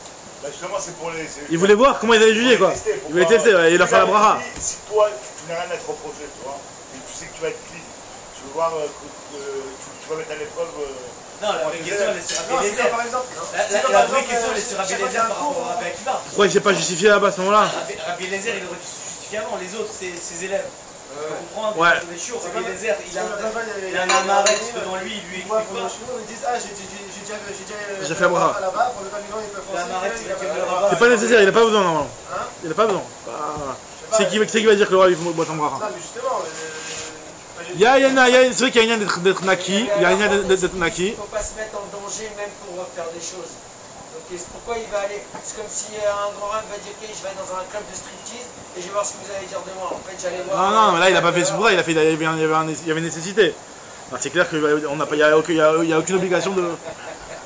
Bah justement, c'est pour les. Ils voulaient voir comment ils allaient juger, quoi. Ils voulaient tester, il leur fait la braha. Si toi, tu n'as rien à te reprocher, tu vois, et tu sais que tu vas être clean, tu veux voir que tu vas mettre à l'épreuve. Non, la vraie question, elle est sur Rabbi Eliezer. Par exemple, La vraie question, elle est sur Rabbi Eliezer par rapport à Rabbi Akiva. Pourquoi il s'est pas justifié là-bas à ce moment-là? Rabbi Eliezer, il aurait dû se justifier avant. Les autres, c'est ses élèves. Tu comprends? Ouais. Les chiots, Rabbi Eliezer, il a un amaret devant lui, il lui explique pas. ils disent ah j'ai fait un bras. là-bas pour le Babylone ils peuvent L'amaret, C'est pas nécessaire, il a pas besoin normalement. Il a pas besoin. C'est qui va dire que le roi il faut boire son bras? Non mais justement. C'est vrai qu'il y a un lien d'être naki. Il y a un lien d'être naki. Il ne faut pas se mettre en danger même pour faire des choses. Donc Pourquoi il va aller? C'est comme si un grand rap va dire ok, je vais aller dans un club de striptease et je vais voir ce que vous allez dire de moi. En fait, j'allais voir. Non, mais là il a pas fait ce pour ça, il a fait, il y avait nécessité. C'est clair qu'il n'y a aucune obligation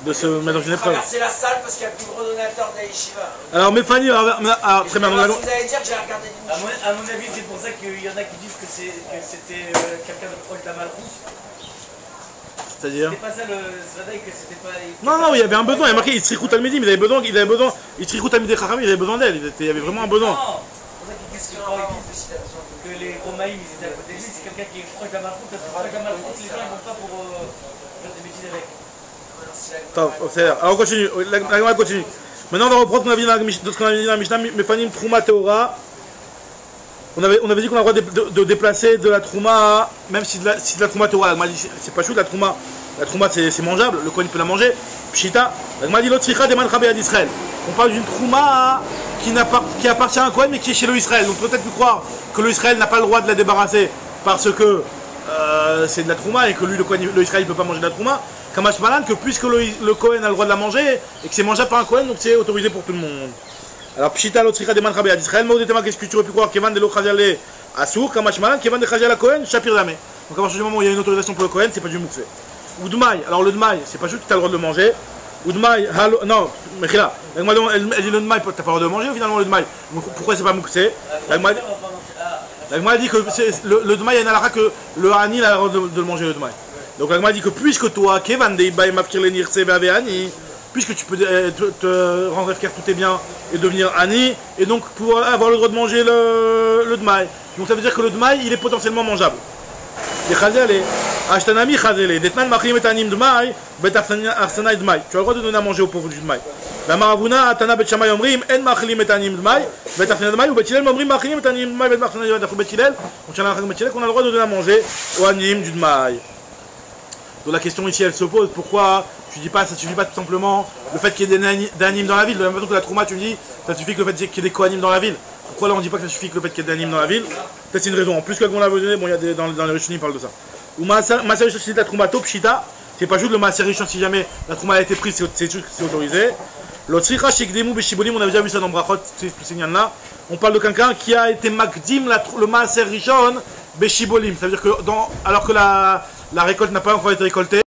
de se mettre dans une épreuve. C'est la salle parce qu'il y a le plus gros donateur de la yeshiva. Alors, mais Fanny, très bien. Vous allez dire que j'ai regardé des À mon avis, c'est pour ça qu'il y en a qui disent que c'était quelqu'un de proche de la malroute. C'est-à-dire C'était pas ça le Sradaï, que c'était pas. Non, il y avait un besoin, il y a marqué Yitzrichut Talmidim, il avait besoin, Yitzrichut Talmidei Chachamim, il avait besoin d'elle, il y avait vraiment un besoin. Non, c'est pour ça qu'ils disent que les Romaïm, ils étaient à côté de lui, c'est quelqu'un qui est proche de la malroute, parce que proche de la malroute, les gens ils vont pas pour faire des bêtises avec. Alors on continue, la Gemara continue. Maintenant on va reprendre ce qu'on avait dit dans la Mishnah, Mefanim Trouma Teora. On avait dit qu'on a le droit de déplacer de la Trouma, même si de la Trouma Teora, c'est pas chou, la Trouma c'est mangeable, le Kohen peut la manger. Pshita, la Gemara dit l'Otricha des Manchabe d'Israël. On parle d'une Trouma qui appartient à un Kohen mais qui est chez le Israël. Donc peut-être plus croire que le Israël n'a pas le droit de la débarrasser parce que c'est de la Trouma et que lui, le Israël ne peut pas manger de la Trouma. Kamash Malan, que puisque le Kohen a le droit de la manger et que c'est mangeable par un Kohen, donc c'est autorisé pour tout le monde. Alors, Pshita l'Otricha des Manchabe d'Israël, Maudetema, qu'est-ce que tu aurais pu croire Kevan de l'Ochazale Assour, Kamash Malan, Kevan de Chazal Kohen, Shapir Damé. Donc à partir du moment où il y a une autorisation pour le Kohen, c'est pas du Mouksé. Ou Dmaï, alors le Dmaï, c'est pas juste que tu as le droit de le manger. Ou Dmaï, non, mais là, elle dit le Dmaï, t'as pas le droit de le manger, finalement le Dmaï. Pourquoi c'est pas Mouksé? La Gemara dit que le Dmaï, il y a une halakha que le Hani a le droit de le manger, le Dmaï. Donc la Gemara dit que puisque toi, Kevan de Mafkir Lenir Sebe Hani, puisque tu peux te rendre FKR tous tes biens et devenir Hani, et donc pouvoir avoir le droit de manger le Dmaï. Donc ça veut dire que le Dmaï, il est potentiellement mangeable. Tu as le droit de donner à manger au pauvre du Dmaï. La Maravuna, Tana Bet Shammai Omrim, En Machlim et Anim Dmaï, Bet Afnan Dmaï, ou Bet Hillel Omrim Machlim et Anim Dmaï, Bet Machlim et Bet Hillel, on tient la règle Bet Hillel qu'on a le droit de donner à manger au Anim du Dmaï. Donc la question ici elle se pose, pourquoi tu dis pas, ça suffit pas tout simplement le fait qu'il y ait des animes dans la ville, de la même façon que la Trouma tu me dis, ça suffit que le fait qu'il y ait des co-animes dans la ville. Pourquoi là on dit pas que ça suffit que le fait qu'il y ait des animes dans la ville? Peut-être c'est une raison, en plus que qu'on l'a donné, bon il y a dans les Rishonim parle de ça. Ou Maaser Rishon si la Trouma Top Pshita, c'est pas juste le Maaser Rishon si jamais la Trouma a été prise, c'est autorisé. L'Otricha Shikdemu Beshibolim, on a déjà vu ça dans Brachot, c'est ce là. On parle de quelqu'un qui a été Makdim, le Maaser Rishon Beshibolim, ça veut dire que alors que la récolte n'a pas encore été récoltée,